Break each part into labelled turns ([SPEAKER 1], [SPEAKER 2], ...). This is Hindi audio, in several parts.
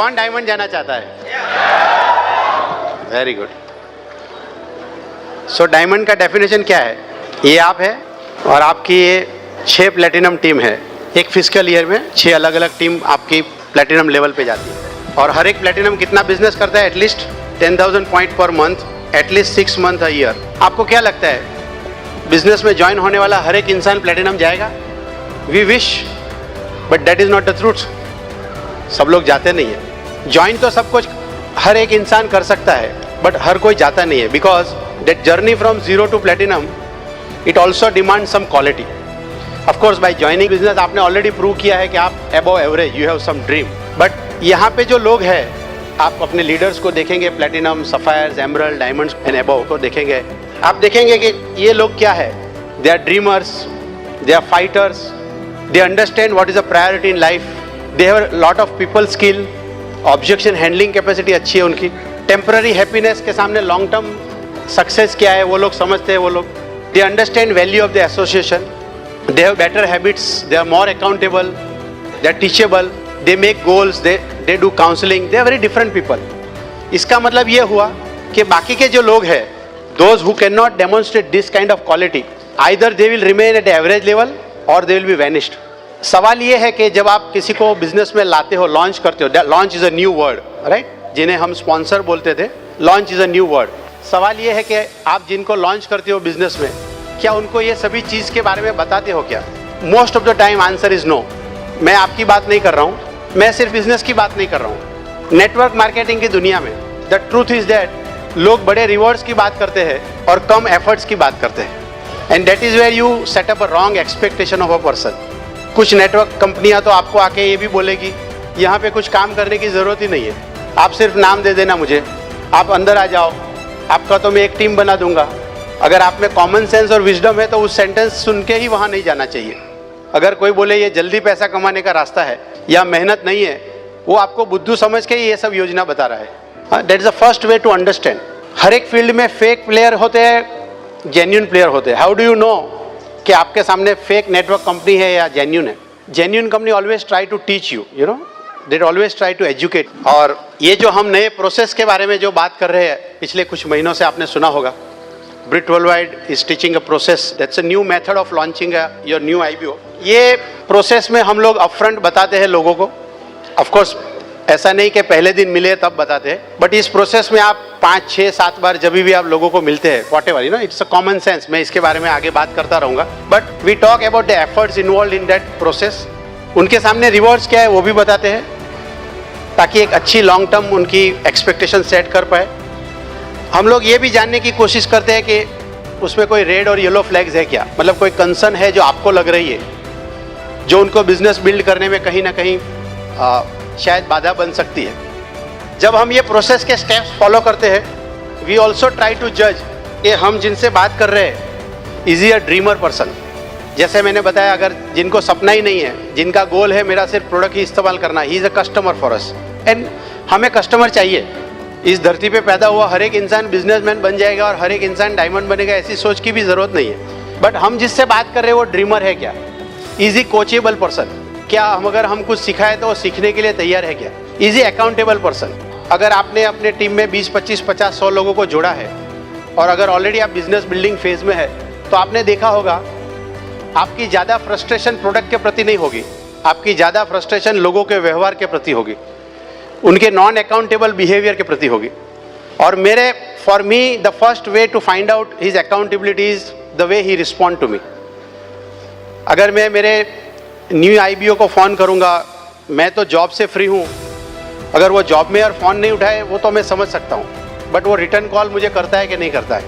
[SPEAKER 1] कौन डायमंड जाना चाहता है? Very good. सो डायमंड का डेफिनेशन क्या है? ये आप है और आपकी ये 6 प्लेटिनम टीम है। एक फिजिकल ईयर में 6 अलग अलग टीम आपकी प्लेटिनम लेवल पे जाती है और हर एक प्लेटिनम कितना बिजनेस करता है? At least 10,000 point per month, at least 6 month a year. आपको क्या लगता है बिजनेस में ज्वाइन होने वाला हर एक इंसान प्लेटिनम जाएगा? We wish, but that is not the truth. सब लोग जाते नहीं है। ज्वाइन तो सब कुछ हर एक इंसान कर सकता है, बट हर कोई जाता नहीं है, because that journey from zero to platinum it also demand some quality. Of course by joining business आपने ऑलरेडी प्रूव किया है कि आप above average, you have some dream. But यहाँ पे जो लोग हैं, आप अपने लीडर्स को देखेंगे, platinum, sapphires, emerald, diamonds and above को देखेंगे, आप देखेंगे कि ये लोग क्या है? They are dreamers, they are fighters, they understand what is a priority in life, they have lot of people skill, objection handling capacity अच्छी है उनकी, टेम्पररी हैप्पीनेस के सामने लॉन्ग टर्म सक्सेस क्या है वो लोग समझते हैं। वो लोग they understand value of the association, they have better habits, they are more accountable, they are teachable, they make goals, they do counseling, they are very different people. इसका मतलब ये हुआ कि बाकी के जो लोग हैं, those who cannot demonstrate this kind of quality, either they will remain at the average level or they will be vanished. सवाल ये है कि जब आप किसी को बिजनेस में लाते हो, लॉन्च करते हो, launch is a new word, right, जिन्हें हम स्पॉन्सर बोलते थे, launch is a new word. सवाल ये है कि आप जिनको लॉन्च करते हो बिजनेस में, क्या उनको ये सभी चीज़ के बारे में बताते हो क्या? Most of the time answer is no. मैं आपकी बात नहीं कर रहा हूँ, मैं सिर्फ बिजनेस की बात नहीं कर रहा हूँ। नेटवर्क मार्केटिंग की दुनिया में द ट्रूथ इज दैट लोग बड़े रिवॉर्ड्स की बात करते हैं और कम एफर्ट्स की बात करते हैं, and that is where you set up a wrong expectation of a person. कुछ नेटवर्क कंपनियां तो आपको आके ये भी बोलेगी यहाँ पे कुछ काम करने की ज़रूरत ही नहीं है, आप सिर्फ नाम दे देना मुझे, आप अंदर आ जाओ, आपका तो मैं एक टीम बना दूंगा। अगर आप में कॉमन सेंस और विजडम है तो उस सेंटेंस सुन के ही वहाँ नहीं जाना चाहिए। अगर कोई बोले ये जल्दी पैसा कमाने का रास्ता है या मेहनत नहीं है, वो आपको बुद्धू समझ के ही ये सब योजना बता रहा है। That is the first way to understand. हर एक फील्ड में फेक प्लेयर होते हैं, जेन्यून प्लेयर होते हैं। हाउ डू यू नो कि आपके सामने फेक नेटवर्क कंपनी है या जेन्यून है? Genuine company always try to teach you, you know, they always try to educate. और ये जो हम नए प्रोसेस के बारे में जो बात कर रहे हैं, पिछले कुछ महीनों से आपने सुना होगा, Brit Worldwide is teaching a process. That's a new method of launching your new IPO. ये प्रोसेस में हम लोग अपफ्रंट बताते हैं लोगों को। Of course, ऐसा नहीं कि पहले दिन मिले तब बताते हैं, बट इस प्रोसेस में आप 5, 6, 7 बार जब भी आप लोगों को मिलते हैं, whatever, you know, it's a common sense. मैं इसके बारे में आगे बात करता रहूँगा, but we talk about the efforts involved in that process. उनके सामने रिवॉर्ड्स क्या है वो भी बताते हैं, ताकि एक अच्छी लॉन्ग टर्म उनकी एक्सपेक्टेशन सेट कर पाए। हम लोग ये भी जानने की कोशिश करते हैं कि उसमें कोई रेड और येलो फ्लैग्स है क्या, मतलब कोई कंसर्न है जो आपको लग रही है, जो उनको बिजनेस बिल्ड करने में कहीं ना कहीं शायद बाधा बन सकती है। जब हम ये प्रोसेस के स्टेप्स फॉलो करते हैं, वी ऑल्सो ट्राई टू जज कि हम जिनसे बात कर रहे हैं, is he a dreamer person. जैसे मैंने बताया, अगर जिनको सपना ही नहीं है, जिनका गोल है मेरा सिर्फ प्रोडक्ट ही इस्तेमाल करना, he is a customer for us, and हमें कस्टमर चाहिए। इस धरती पे पैदा हुआ हर एक इंसान बिजनेसमैन बन जाएगा और हर एक इंसान डायमंड बनेगा, ऐसी सोच की भी ज़रूरत नहीं है। बट हम जिससे बात कर रहे हैं वो ड्रीमर है क्या? Is he coachable person? क्या अगर हम कुछ सिखाए तो वो सीखने के लिए तैयार है क्या? Is he accountable person? अगर आपने अपने टीम में 20, 25, 50, 100 लोगों को जोड़ा है और अगर ऑलरेडी आप बिजनेस बिल्डिंग फेज में है, तो आपने देखा होगा आपकी ज़्यादा फ्रस्ट्रेशन प्रोडक्ट के प्रति नहीं होगी, आपकी ज़्यादा फ्रस्ट्रेशन लोगों के व्यवहार के प्रति होगी, उनके नॉन अकाउंटेबल बिहेवियर के प्रति होगी। और for me the first way to find out his accountability is the way he respond to me. अगर मैं मेरे न्यू IBO को फ़ोन करूँगा, मैं तो जॉब से फ्री हूँ, अगर वो जॉब में और फ़ोन नहीं उठाए वो तो मैं समझ सकता हूँ, बट वो रिटर्न कॉल मुझे करता है कि नहीं करता है?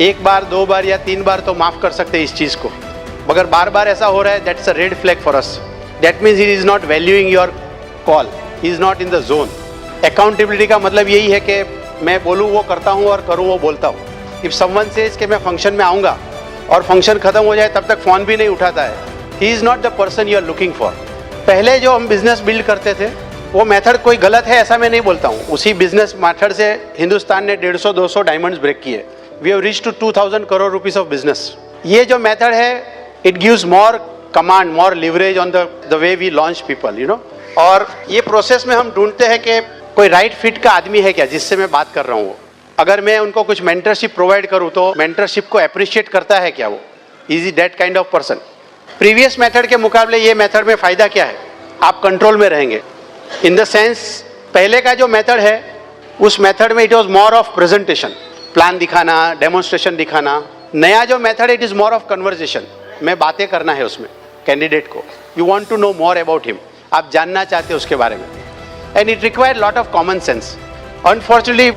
[SPEAKER 1] 1 बार, 2 बार या 3 बार तो माफ़ कर सकते हैं इस चीज़ को, मगर बार बार ऐसा हो रहा है, that's a red flag for us. That means he is not valuing your call, he is not in the zone. Accountability का मतलब यही है कि मैं बोलूँ वो करता हूँ और करूँ वो बोलता हूँ। इफ समवन सेज कि मैं फंक्शन में आऊँगा और फंक्शन खत्म हो जाए तब तक फ़ोन भी नहीं उठाता है, he is not the person you are looking for. पहले जो हम बिजनेस बिल्ड करते थे वो मेथड कोई गलत है ऐसा मैं नहीं बोलता हूँ, उसी बिजनेस मेथड से हिंदुस्तान ने 150-200 डायमंड्स ब्रेक किए। We have reach to 2000 crore rupees of business. ये जो मेथड है, it gives more command, more leverage on the way we launch people, you know. और ये प्रोसेस में हम ढूंढते हैं कि कोई राइट फिट का आदमी है क्या जिससे मैं बात कर रहा हूँ। वो अगर मैं उनको कुछ मेंटरशिप प्रोवाइड करूँ तो मेंटरशिप को अप्रिशिएट करता है क्या वो, is he that kind of person. Previous method के मुकाबले ये मेथड में फ़ायदा क्या है, आप कंट्रोल में रहेंगे। इन द सेंस पहले का जो मेथड है उस मेथड में it was more of presentation, plan दिखाना, डेमोन्स्ट्रेशन दिखाना। नया जो मेथड है it is more of conversation, मैं बातें करना है उसमें कैंडिडेट को। You want to know more about him, आप जानना चाहते हो उसके बारे में। And it require lot of common sense. Unfortunately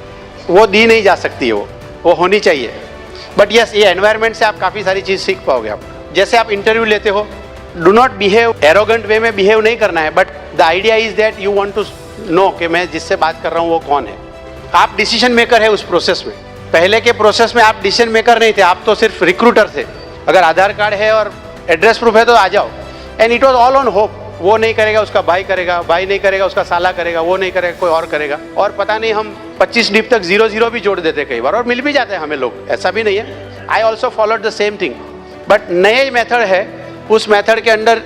[SPEAKER 1] वो दी नहीं जा सकती है, वो होनी चाहिए। बट यस, ये एनवायरनमेंट से आप काफ़ी सारी चीज़ सीख पाओगे। आप जैसे आप इंटरव्यू लेते हो, do not behave arrogant way में बिहेव नहीं करना है, but the idea is that you want to know कि मैं जिससे बात कर रहा हूँ वो कौन है। आप डिसीजन मेकर है उस प्रोसेस में। पहले के प्रोसेस में आप डिसीजन मेकर नहीं थे, आप तो सिर्फ रिक्रूटर थे। अगर आधार कार्ड है और एड्रेस प्रूफ है तो आ जाओ। And it was all on hope, वो नहीं करेगा उसका भाई करेगा, भाई नहीं करेगा उसका साला करेगा, वो नहीं करेगा कोई और करेगा। और पता नहीं हम 25 डिप तक 0-0 भी जोड़ देते कई बार, और मिल भी जाते हैं हमें लोग, ऐसा भी नहीं है। I also followed the same thing. But नए मेथड है, उस मेथड के अंदर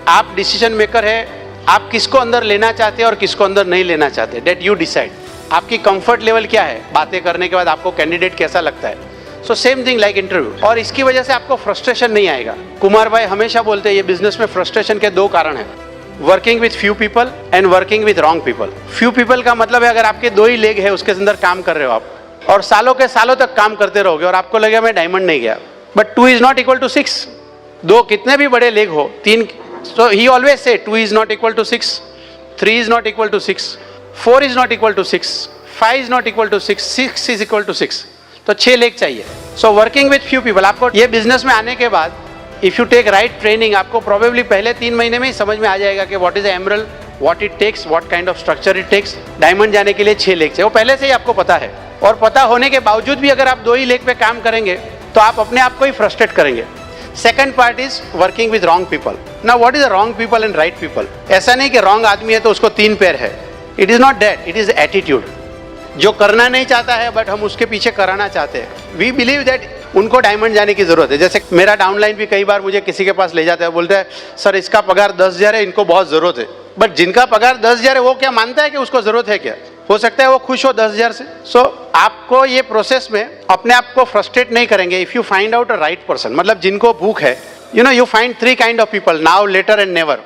[SPEAKER 1] आप डिसीजन मेकर है, आप किसको अंदर लेना चाहते हैं और किसको अंदर नहीं लेना चाहते, डेट यू डिसाइड। आपकी कंफर्ट लेवल क्या है, बातें करने के बाद आपको कैंडिडेट कैसा लगता है। So same thing like interview. और इसकी वजह से आपको फ्रस्ट्रेशन नहीं आएगा। कुमार भाई हमेशा बोलते हैं ये बिजनेस में फ्रस्ट्रेशन के 2 कारण हैं, working with few people and working with wrong people. Few people का मतलब है अगर आपके 2 ही लेग है उसके अंदर काम कर रहे हो आप, और सालों के सालों तक काम करते रहोगे और आपको लगेगा मैं डायमंड नहीं गया। But 2 is not equal to 6। 2 कितने भी बड़े लेग हो, 3, so he always say 2 is not equal to 6, 3 is not equal to 6, 4 is not equal to 6, 5 is not equal to 6, 6 is equal to 6। तो 6 लेग चाहिए। So working with few people, आपको ये बिजनेस में आने के बाद if you take right training, आपको प्रोबेबली पहले 3 महीने में ही समझ में आ जाएगा कि what is emerald, what it takes, what kind of structure it takes. Diamond जाने के लिए 6 लेग चाहिए, वो पहले से ही आपको पता है। और पता होने के बावजूद भी अगर आप 2 ही लेग पे काम करेंगे तो आप अपने आप को ही फ्रस्ट्रेट करेंगे। Second part is working with wrong people. Now what is the wrong people and right people? ऐसा नहीं कि रॉन्ग आदमी है तो उसको 3 पैर है। It is not that, it is attitude. जो करना नहीं चाहता है बट हम उसके पीछे कराना चाहते हैं। वी बिलीव दैट उनको डायमंड जाने की जरूरत है। जैसे मेरा डाउनलाइन भी कई बार मुझे किसी के पास ले जाता है, बोलता है सर इसका पगार 10,000 है, इनको बहुत जरूरत है। बट जिनका पगार 10,000 है वो क्या मानता है कि उसको जरूरत है क्या? हो सकता है वो खुश हो 10,000 से। सो आपको ये प्रोसेस में अपने आप को फ्रस्ट्रेट नहीं करेंगे if you find out a right person. मतलब जिनको भूख है, you find 3 kind of people, now, later and never.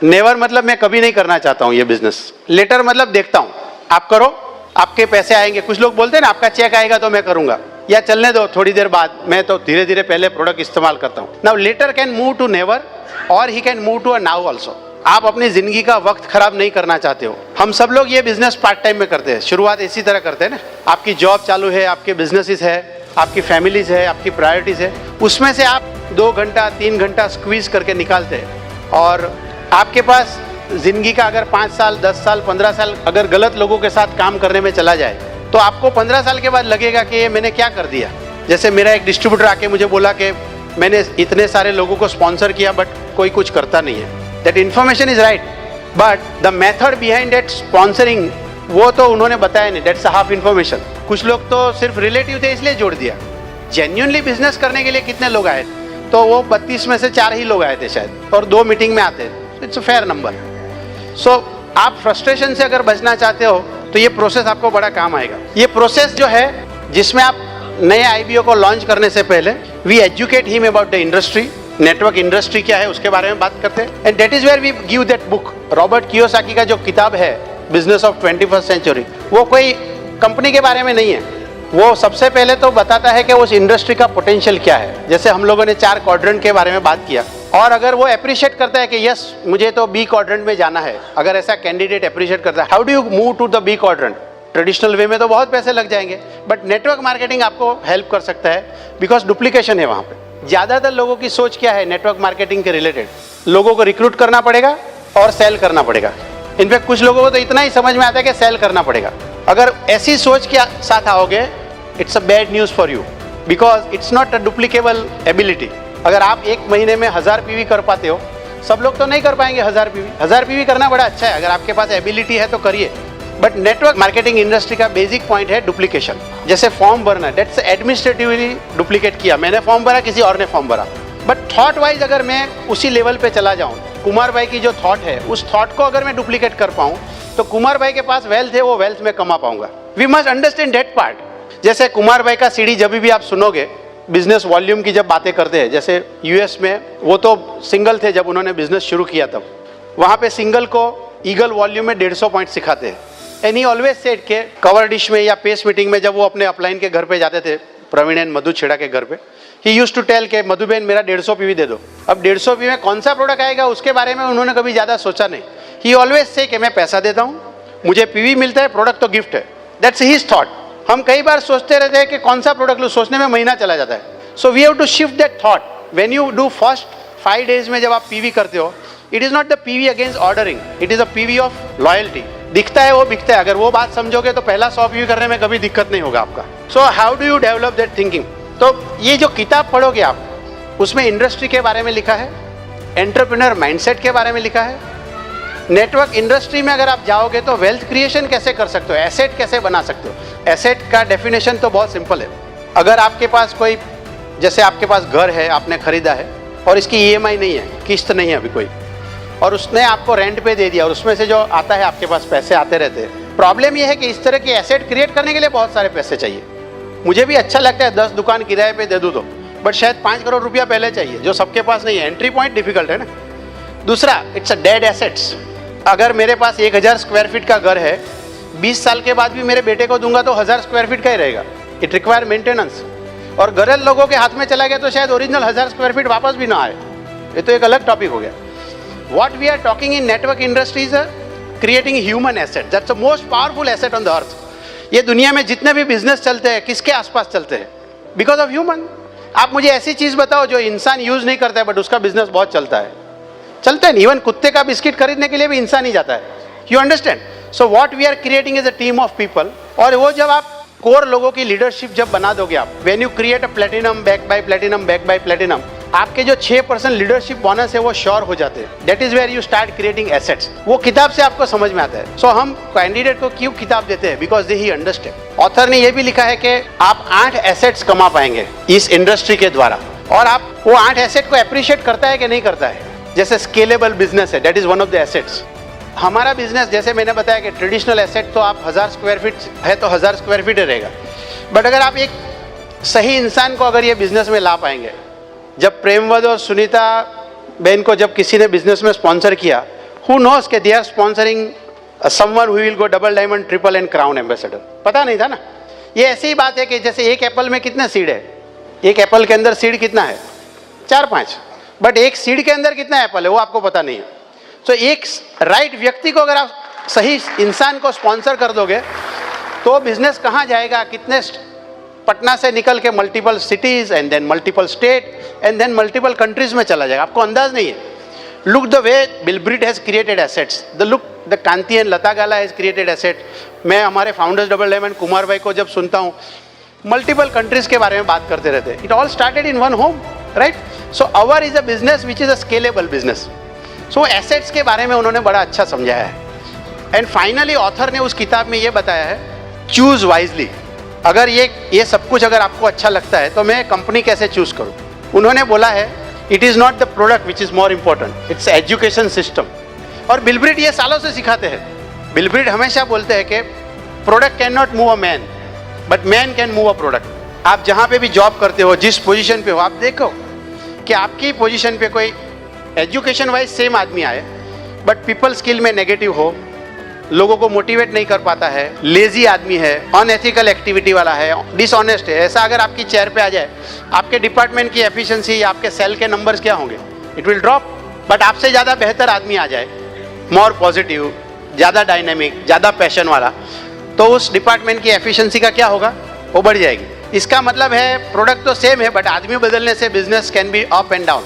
[SPEAKER 1] Never मतलब मैं कभी नहीं करना चाहता हूँ ये बिजनेस। लेटर मतलब देखता हूँ, आप करो, आपके पैसे आएंगे। कुछ लोग बोलते हैं ना आपका चेक आएगा तो मैं करूंगा, या चलने दो थोड़ी देर बाद, मैं तो धीरे धीरे पहले प्रोडक्ट इस्तेमाल करता हूँ। Now later can move to never और he can move to a now also. आप अपनी जिंदगी का वक्त खराब नहीं करना चाहते हो। हम सब लोग ये बिजनेस पार्ट टाइम में करते हैं, शुरुआत इसी तरह करते हैं ना। आपकी जॉब चालू है, आपके बिजनेसेस है, आपकी फैमिलीज है, आपकी प्रायोरिटीज है, उसमें से आप 2 घंटा 3 घंटा स्क्वीज करके निकालते हैं। और आपके पास जिंदगी का अगर 5 साल 10 साल 15 साल अगर गलत लोगों के साथ काम करने में चला जाए तो आपको 15 साल के बाद लगेगा कि ये मैंने क्या कर दिया। जैसे मेरा एक डिस्ट्रीब्यूटर आके मुझे बोला कि मैंने इतने सारे लोगों को स्पॉन्सर किया बट कोई कुछ करता नहीं है। That information is right but the method behind that sponsoring वो तो उन्होंने बताया नहीं। That's half information. कुछ लोग तो सिर्फ रिलेटिव थे इसलिए जोड़ दिया। जेन्युइनली बिजनेस करने के लिए कितने लोग आए तो वो 32 में से 4 ही लोग आए थे शायद, और 2 मीटिंग में आते। It's a fair number. So आप फ्रस्ट्रेशन से अगर बचना चाहते हो तो ये प्रोसेस आपको बड़ा काम आएगा। ये प्रोसेस जो है जिसमें आप नए आईबीओ को लॉन्च करने से पहले we educate him about the industry, network industry क्या है उसके बारे में बात करते हैं। And that is where we give that book. Robert Kiyosaki का जो किताब है बिजनेस ऑफ 21st सेंचुरी, वो कोई कंपनी के बारे में नहीं है। वो सबसे पहले तो बताता है कि उस इंडस्ट्री का पोटेंशियल क्या है। जैसे हम लोगों ने 4 क्वाड्रेंट के बारे में बात किया, और अगर वो अप्रिशिएट करता है कि यस मुझे तो बी क्वाड्रेंट में जाना है, अगर ऐसा कैंडिडेट अप्रिशिएट करता है, how do you move to the B quadrant? Traditional way में तो बहुत पैसे लग जाएंगे, बट नेटवर्क मार्केटिंग आपको हेल्प कर सकता है बिकॉज डुप्लीकेशन है वहाँ पे। ज़्यादातर लोगों की सोच क्या है नेटवर्क मार्केटिंग के रिलेटेड? लोगों को रिक्रूट करना पड़ेगा और सेल करना पड़ेगा। इनफैक्ट कुछ लोगों को तो इतना ही समझ में आता है कि सेल करना पड़ेगा। अगर ऐसी सोच के साथ आओगे, it's a bad news for you because it's not a duplicable ability. अगर आप 1 महीने में 1000 पीवी कर पाते हो, सब लोग तो नहीं कर पाएंगे 1000 पीवी। 1000 पीवी करना बड़ा अच्छा है, अगर आपके पास एबिलिटी है तो करिए। बट नेटवर्क मार्केटिंग इंडस्ट्री का बेसिक पॉइंट है डुप्लीकेशन। जैसे फॉर्म भरना, दैट्स एडमिनिस्ट्रेटिवली डुप्लीकेट किया, मैंने फॉर्म भरा, किसी और ने फॉर्म भरा। बट थॉट वाइज अगर मैं उसी लेवल पे चला जाऊँ कुमार भाई की जो थॉट है, उस थॉट को अगर मैं डुप्लीकेट कर पाऊं तो कुमार भाई के पास वेल्थ है, वो वेल्थ में कमा पाऊंगा। We must understand that part. जैसे कुमार भाई का सीडी जब भी आप सुनोगे, बिजनेस वॉल्यूम की जब बातें करते हैं, जैसे यूएस में वो तो सिंगल थे जब उन्होंने बिजनेस शुरू किया, तब वहाँ पे सिंगल को ईगल वॉल्यूम में 150 पॉइंट सिखाते हैं। एंड ही ऑलवेज सेड के कवर डिश में या पेस मीटिंग में जब वो अपने अपलाइन के घर पे जाते थे, प्रवीण एंड मधु छेड़ा के घर पे, ही यूज्ड टू टेल के मधुबेन मेरा 150 पीवी दे दो। अब 150 पीवी में कौन सा प्रोडक्ट आएगा उसके बारे में उन्होंने कभी ज़्यादा सोचा नहीं। ही ऑलवेज से कि मैं पैसा देता हूँ, मुझे पीवी मिलता है, प्रोडक्ट तो गिफ्ट है। That's his thought. हम कई बार सोचते रहते हैं कि कौन सा प्रोडक्ट लो, सोचने में महीना चला जाता है। So we have to shift that thought. When you do first 5 days में जब आप पीवी करते हो, it is not the PV against ordering, it is a PV of loyalty. दिखता है वो बिकता है, अगर वो बात समझोगे तो पहला 100 पीवी करने में कभी दिक्कत नहीं होगा आपका। So how do you develop that thinking? तो ये जो किताब पढ़ोगे आप, उसमें इंडस्ट्री के बारे में लिखा है, एंटरप्रेन्योर माइंडसेट के बारे में लिखा है, नेटवर्क इंडस्ट्री में अगर आप जाओगे तो वेल्थ क्रिएशन कैसे कर सकते हो, एसेट कैसे बना सकते हो। एसेट का डेफिनेशन तो बहुत सिंपल है। अगर आपके पास कोई, जैसे आपके पास घर है, आपने खरीदा है और इसकी ईएमआई नहीं है, किस्त नहीं है अभी कोई, और उसने आपको रेंट पे दे दिया और उसमें से जो आता है आपके पास पैसे आते रहते हैं। प्रॉब्लम यह है कि इस तरह की एसेट क्रिएट करने के लिए बहुत सारे पैसे चाहिए। मुझे भी अच्छा लगता है 10 दुकान किराए पे दे दूँ तो, बट शायद 5 करोड़ रुपया पहले चाहिए, जो सबके पास नहीं है। एंट्री पॉइंट डिफिकल्ट है ना। दूसरा, इट्स अ डेड एसेट्स। अगर मेरे पास 1000 स्क्वायर फीट का घर है, 20 साल के बाद भी मेरे बेटे को दूंगा तो 1000 स्क्वायर फीट का ही रहेगा। It require maintenance. और गरल लोगों के हाथ में चला गया तो शायद ओरिजिनल 1000 स्क्वायर फीट वापस भी ना आए। ये तो एक अलग टॉपिक हो गया। What we are talking in network industries, creating human asset, that's the most powerful asset on the earth. ये दुनिया में जितने भी बिजनेस चलते हैं, किसके आसपास चलते हैं? Because of human. आप मुझे ऐसी चीज बताओ जो इंसान यूज नहीं करता है बट उसका बिजनेस बहुत चलता है। चलता है। इवन कुत्ते का बिस्किट खरीदने के लिए भी इंसान ही जाता है। You understand? So what we are creating is a team of people. और वो जब आप कोर लोगों की लीडरशिप जब बना दोगे आप, when you create a platinum back by platinum back by platinum, आपके जो 6% लीडरशिप बोनस है वो श्योर हो जाते हैं। That is where you start creating assets. वो किताब से आपको समझ में आता है। सो हम कैंडिडेट को क्यों किताब देते हैं? Because they he understand. Author ने ये भी लिखा है कि आप 8 एसेट्स कमा पाएंगे इस इंडस्ट्री के द्वारा। और आप वो 8 एसेट को अप्रिशिएट करता है कि नहीं करता है? जैसे स्केलेबल बिजनेस है, that is one of the assets. हमारा बिजनेस, जैसे मैंने बताया कि ट्रेडिशनल एसेट तो आप 1000 स्क्वायर फीट है तो 1000 स्क्वायर फीट रहेगा। बट अगर आप एक सही इंसान को अगर ये बिजनेस में ला पाएंगे, जब प्रेमवद और सुनीता बहन को जब किसी ने बिजनेस में स्पॉन्सर किया, हु नोस के they are sponsoring someone who will go double diamond triple and crown ambassador. पता नहीं था ना। ये ऐसी ही बात है कि जैसे एक एप्पल में कितने सीड है, एक एप्पल के अंदर सीड कितना है? 4-5। बट एक सीड के अंदर कितना एप्पल है वो आपको पता नहीं है। तो एक राइट व्यक्ति को अगर आप सही इंसान को स्पॉन्सर कर दोगे तो बिजनेस कहाँ जाएगा, कितने पटना से निकल के multiple cities and then multiple state and then multiple countries में चला जाएगा, आपको अंदाज नहीं है। Look the way Bilbrit has created assets, the look the Kanti and Lata Gala has created asset. मैं हमारे फाउंडर्स डबल डायमंड कुमार भाई को जब सुनता हूँ, मल्टीपल कंट्रीज के बारे में बात करते रहते हैं। It all started in one home, right? So our is a business which is a scalable business. So assets के बारे में उन्होंने बड़ा अच्छा समझाया है। एंड फाइनली ऑथर ने उस किताब में ये बताया है, चूज वाइजली। अगर ये सब कुछ अगर आपको अच्छा लगता है तो मैं कंपनी कैसे चूज करूं? उन्होंने बोला है, it is not the product which is more important, it's education system. और बिलब्रिट ये सालों से सिखाते हैं। बिलब्रिट हमेशा बोलते हैं कि product can not move a man but man can move a product. आप जहाँ पे भी जॉब करते हो, जिस पोजीशन पे हो, आप देखो कि आपकी पोजीशन पे कोई एजुकेशन वाइज सेम आदमी आए बट पीपल स्किल में नेगेटिव हो, लोगों को मोटिवेट नहीं कर पाता है, लेजी आदमी है, अनएथिकल एक्टिविटी वाला है, डिसऑनेस्ट है, ऐसा अगर आपकी चेयर पे आ जाए, आपके डिपार्टमेंट की एफिशिएंसी, आपके सेल के नंबर्स क्या होंगे? It will drop. बट आपसे ज़्यादा बेहतर आदमी आ जाए, मोर पॉजिटिव, ज़्यादा डायनेमिक, ज़्यादा पैशन वाला, तो उस डिपार्टमेंट की एफिशिएंसी का क्या होगा? वो बढ़ जाएगी। इसका मतलब है प्रोडक्ट तो सेम है बट आदमी बदलने से business can be up and down.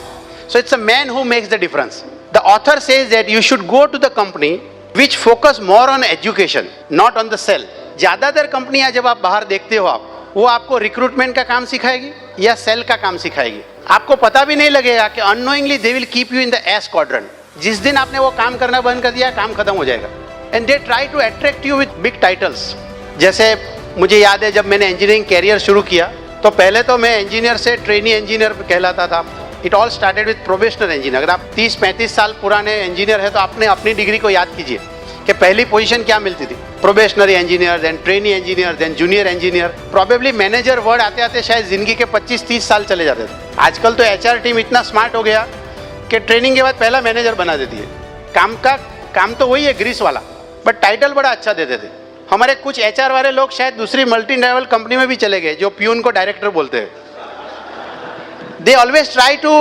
[SPEAKER 1] So it's a man who makes the difference. The author says that you should go to the company which focus more on education, not on the sell। ज़्यादातर कंपनियां जब आप बाहर देखते हो, वो आपको रिक्रूटमेंट का काम सिखाएगी या सेल का काम सिखाएगी। आपको पता भी नहीं लगेगा कि unknowingly they will keep you in the S quadrant. जिस दिन आपने वो काम करना बंद कर दिया, काम खत्म हो जाएगा। And they try to attract you with big titles. जैसे मुझे याद है जब मैंने इंजीनियरिंग कैरियर शुरू किया तो पहले तो मैं इंजीनियर से ट्रेनी इंजीनियर कहलाता था, it all started with probationer engineer. अगर आप 30-35 साल पुराने इंजीनियर है तो आपने अपनी डिग्री को याद कीजिए कि पहली पोजीशन क्या मिलती थी, probationary engineer, then trainee engineer, then junior engineer. Probably manager word आते आते शायद जिंदगी के 25-30 साल चले जाते थे। आजकल तो एचआर टीम इतना स्मार्ट हो गया कि ट्रेनिंग के बाद पहला मैनेजर बना देती है। काम तो वही है ग्रीस वाला, बट टाइटल बड़ा अच्छा देते थे। हमारे कुछ एचआर वाले लोग शायद दूसरी मल्टी लेवल कंपनी में भी चले गए जो प्यून को डायरेक्टर बोलते हैं। They always try to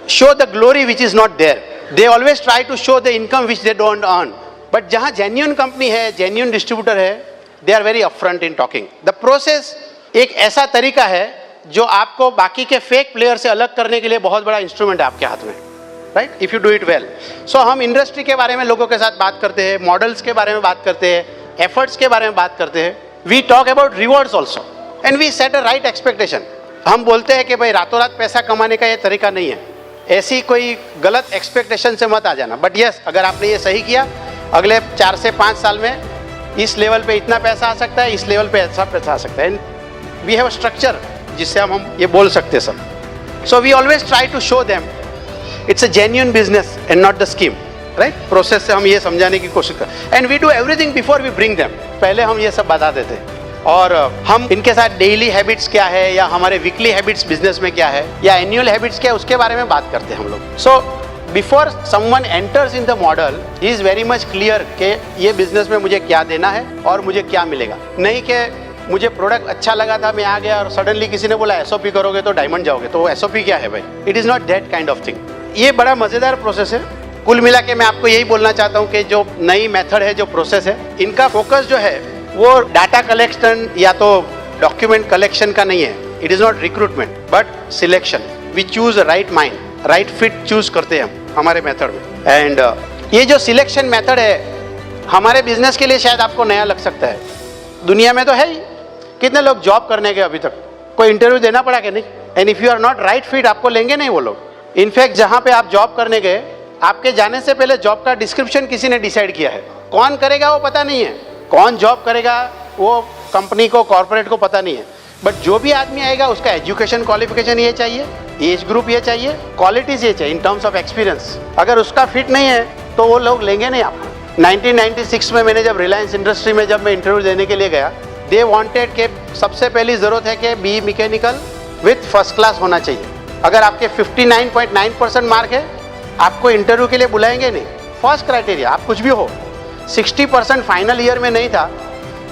[SPEAKER 1] show the glory which is not there, they always try to show the income which they don't earn. But जहाँ जेन्युइन कंपनी है, जेन्युइन डिस्ट्रीब्यूटर है, they are very upfront in talking. The process एक ऐसा तरीका है जो आपको बाकी के फेक प्लेयर से अलग करने के लिए बहुत बड़ा इंस्ट्रूमेंट है आपके हाथ में, right, if you do it well. So हम इंडस्ट्री के बारे में लोगों के साथ बात करते हैं, मॉडल्स के बारे में बात करते हैं, एफर्ट्स के बारे में बात करते हैं। We talk about rewards also and we set a right expectation. हम बोलते हैं कि भाई रातों रात पैसा कमाने का ये तरीका नहीं है, ऐसी कोई गलत एक्सपेक्टेशन से मत आ जाना। बट यस, अगर आपने ये सही किया, अगले 4 से 5 साल में इस लेवल पे इतना पैसा आ सकता है, इस लेवल पे ऐसा पैसा आ सकता है। And we have a structure जिससे हम ये बोल सकते हैं सब। So we always try to show them it's a genuine business and not the scheme, right. Process से हम ये समझाने की कोशिश कर, and we do everything before we bring them. पहले हम ये सब बता देते हैं और हम इनके साथ डेली हैबिट्स क्या है या हमारे वीकली हैबिट्स बिजनेस में क्या है या एनुअल हैबिट्स क्या है उसके बारे में बात करते हैं हम लोग। So before someone enters in the model he is very much clear कि ये बिजनेस में मुझे क्या देना है और मुझे क्या मिलेगा। नहीं कि मुझे प्रोडक्ट अच्छा लगा था, मैं आ गया और सडनली किसी ने बोला एसओपी करोगे तो डायमंड जाओगे, तो एसओपी क्या है भाई? It is not that kind of thing. ये बड़ा मजेदार प्रोसेस है। कुल मिला के मैं आपको यही बोलना चाहता हूँ कि जो नई मेथड है, जो प्रोसेस है, इनका फोकस जो है वो डाटा कलेक्शन या तो डॉक्यूमेंट कलेक्शन का नहीं है। It is not recruitment but selection. We choose right mind, right fit choose करते हैं हम हमारे मेथड में। एंड ये जो सिलेक्शन मेथड है हमारे बिजनेस के लिए शायद आपको नया लग सकता है, दुनिया में तो है ही। कितने लोग जॉब करने गए अभी तक, कोई इंटरव्यू देना पड़ा कि नहीं? And if you are not right fit आपको लेंगे नहीं वो लोग। इनफैक्ट जहाँ पे आप जॉब करने गए, आपके जाने से पहले जॉब का डिस्क्रिप्शन किसी ने डिसाइड किया है। कौन करेगा वो पता नहीं है, कौन जॉब करेगा वो कंपनी को, कॉर्पोरेट को पता नहीं है। बट जो भी आदमी आएगा उसका एजुकेशन क्वालिफिकेशन ये चाहिए, एज ग्रुप ये चाहिए, क्वालिटीज ये चाहिए इन टर्म्स ऑफ एक्सपीरियंस। अगर उसका फिट नहीं है तो वो लोग लेंगे नहीं आपको। 1996 में मैंने जब रिलायंस इंडस्ट्री में जब मैं इंटरव्यू देने के लिए गया, दे वांटेड के सबसे पहली ज़रूरत है कि B mechanical with first class होना चाहिए। अगर आपके 59.9% मार्क है आपको इंटरव्यू के लिए बुलाएंगे नहीं। फर्स्ट क्राइटेरिया, आप कुछ भी हो। 60% फाइनल ईयर में नहीं था,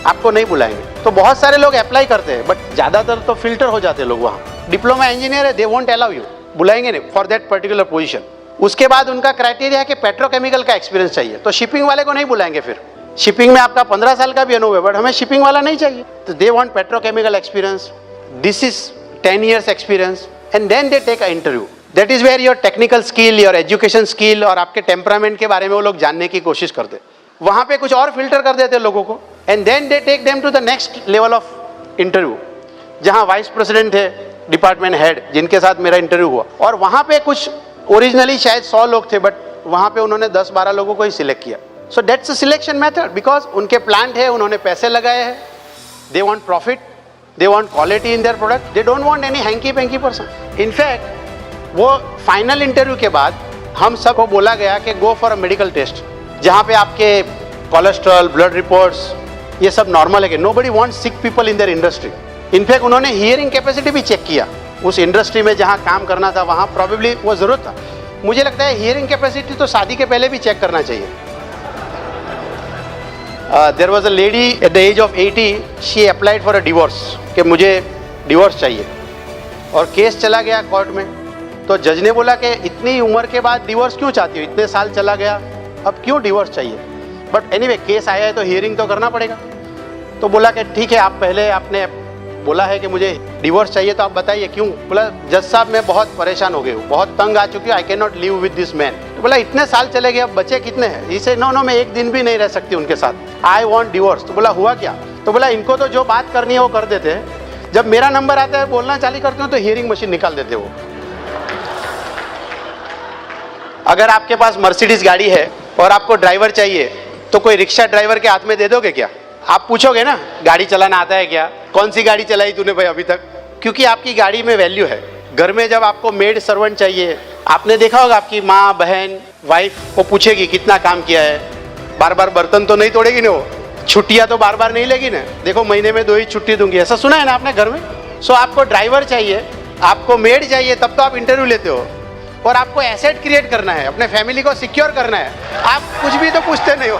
[SPEAKER 1] आपको नहीं बुलाएंगे। तो बहुत सारे लोग अप्लाई करते हैं बट ज़्यादातर तो फिल्टर हो जाते हैं लोग वहाँ। डिप्लोमा इंजीनियर है, दे वोंट अलाउ यू, बुलाएंगे नहीं फॉर दैट पर्टिकुलर पोजीशन। उसके बाद उनका क्राइटेरिया है कि पेट्रोकेमिकल का एक्सपीरियंस चाहिए, तो शिपिंग वाले को नहीं बुलाएंगे। फिर शिपिंग में आपका 15 साल का भी अनुभव है बट हमें शिपिंग वाला नहीं चाहिए, तो they want petrochemical experience, this is 10 years experience, and then they take a interview. That is where your technical skill, your education skill और आपके टेम्परामेंट के बारे में वो लोग जानने की कोशिश करते। वहाँ पे कुछ और फिल्टर कर देते लोगों को, and then they take them to the next level of interview, जहाँ वाइस प्रेसिडेंट है, डिपार्टमेंट हेड, जिनके साथ मेरा इंटरव्यू हुआ। और वहाँ पे कुछ ओरिजिनली शायद 100 लोग थे बट वहाँ पे उन्होंने 10-12 लोगों को ही सिलेक्ट किया। So that's a selection method, because उनके प्लांट है, उन्होंने पैसे लगाए हैं, they want profit, they want quality in their product, they don't want any hanky panky person. In fact वो फाइनल इंटरव्यू के बाद हम सबको बोला गया कि go for a medical test, जहाँ पे आपके कोलेस्ट्रॉल, ब्लड रिपोर्ट्स ये सब नॉर्मल है कि nobody wants sick people in their industry. In fact उन्होंने हियरिंग कैपेसिटी भी चेक किया उस इंडस्ट्री में जहाँ काम करना था, वहाँ प्रॉबेबली वो ज़रूरत था। मुझे लगता है हियरिंग कैपेसिटी तो शादी के पहले भी चेक करना चाहिए। There was a lady at the age of 80, she applied for a divorce कि मुझे डिवोर्स चाहिए, और केस चला गया कोर्ट में। तो जज ने बोला कि इतनी उम्र के बाद डिवोर्स क्यों चाहती हो, इतने साल चला गया, अब क्यों डिवोर्स चाहिए? बट एनीवे केस आया है तो हियरिंग तो करना पड़ेगा। तो बोला कि ठीक है, आप पहले आपने बोला है कि मुझे डिवोर्स चाहिए तो आप बताइए क्यों? बोला जज साहब मैं बहुत परेशान हो गई हूँ, बहुत तंग आ चुकी हूँ, I can not live with this man. तो बोला इतने साल चले गए, अब बचे कितने हैं? इसे नो मैं एक दिन भी नहीं रह सकती उनके साथ, आई वॉन्ट डिवोर्स। तो बोला हुआ क्या? तो बोला इनको तो जो बात करनी है वो कर देते हैं, जब मेरा नंबर आता है बोलना चालू करते हो तो हियरिंग मशीन निकाल देते वो। अगर आपके पास मर्सिडीज गाड़ी है और आपको ड्राइवर चाहिए तो कोई रिक्शा ड्राइवर के हाथ में दे दोगे क्या? आप पूछोगे ना गाड़ी चलाना आता है क्या, कौन सी गाड़ी चलाई तूने भाई अभी तक? क्योंकि आपकी गाड़ी में वैल्यू है। घर में जब आपको मेड सर्वेंट चाहिए, आपने देखा होगा आपकी माँ, बहन, वाइफ वो पूछेगी कितना काम किया है, बार बार बर्तन तो नहीं तोड़ेगी ना, वो छुट्टियां तो बार बार नहीं लेगी ना, देखो महीने में 2 ही छुट्टी दूंगी, ऐसा सुना है ना आपने घर में। सो आपको ड्राइवर चाहिए, आपको मेड चाहिए, तब तो आप इंटरव्यू लेते हो। और आपको एसेट क्रिएट करना है, अपने फैमिली को सिक्योर करना है, आप कुछ भी तो पूछते नहीं हो।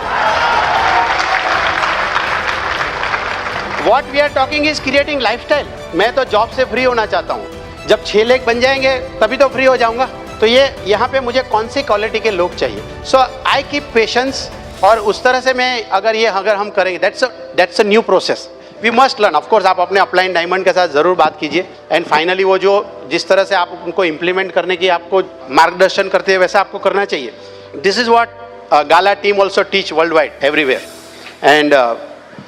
[SPEAKER 1] What we are talking is creating lifestyle। मैं तो जॉब से फ्री होना चाहता हूँ, जब 6 लाख बन जाएंगे तभी तो फ्री हो जाऊंगा। तो ये यहाँ पे मुझे कौन सी क्वालिटी के लोग चाहिए। सो आई कीप पेशेंस, और उस तरह से मैं अगर हम करेंगे, that's a new process, we must learn. Of course आप अपने अपलाइन डायमंड के साथ ज़रूर बात कीजिए, एंड फाइनली वो जो जिस तरह से आप उनको इम्प्लीमेंट करने की आपको मार्गदर्शन करते हैं वैसा आपको करना चाहिए। This is what gala team also teach world wide everywhere, and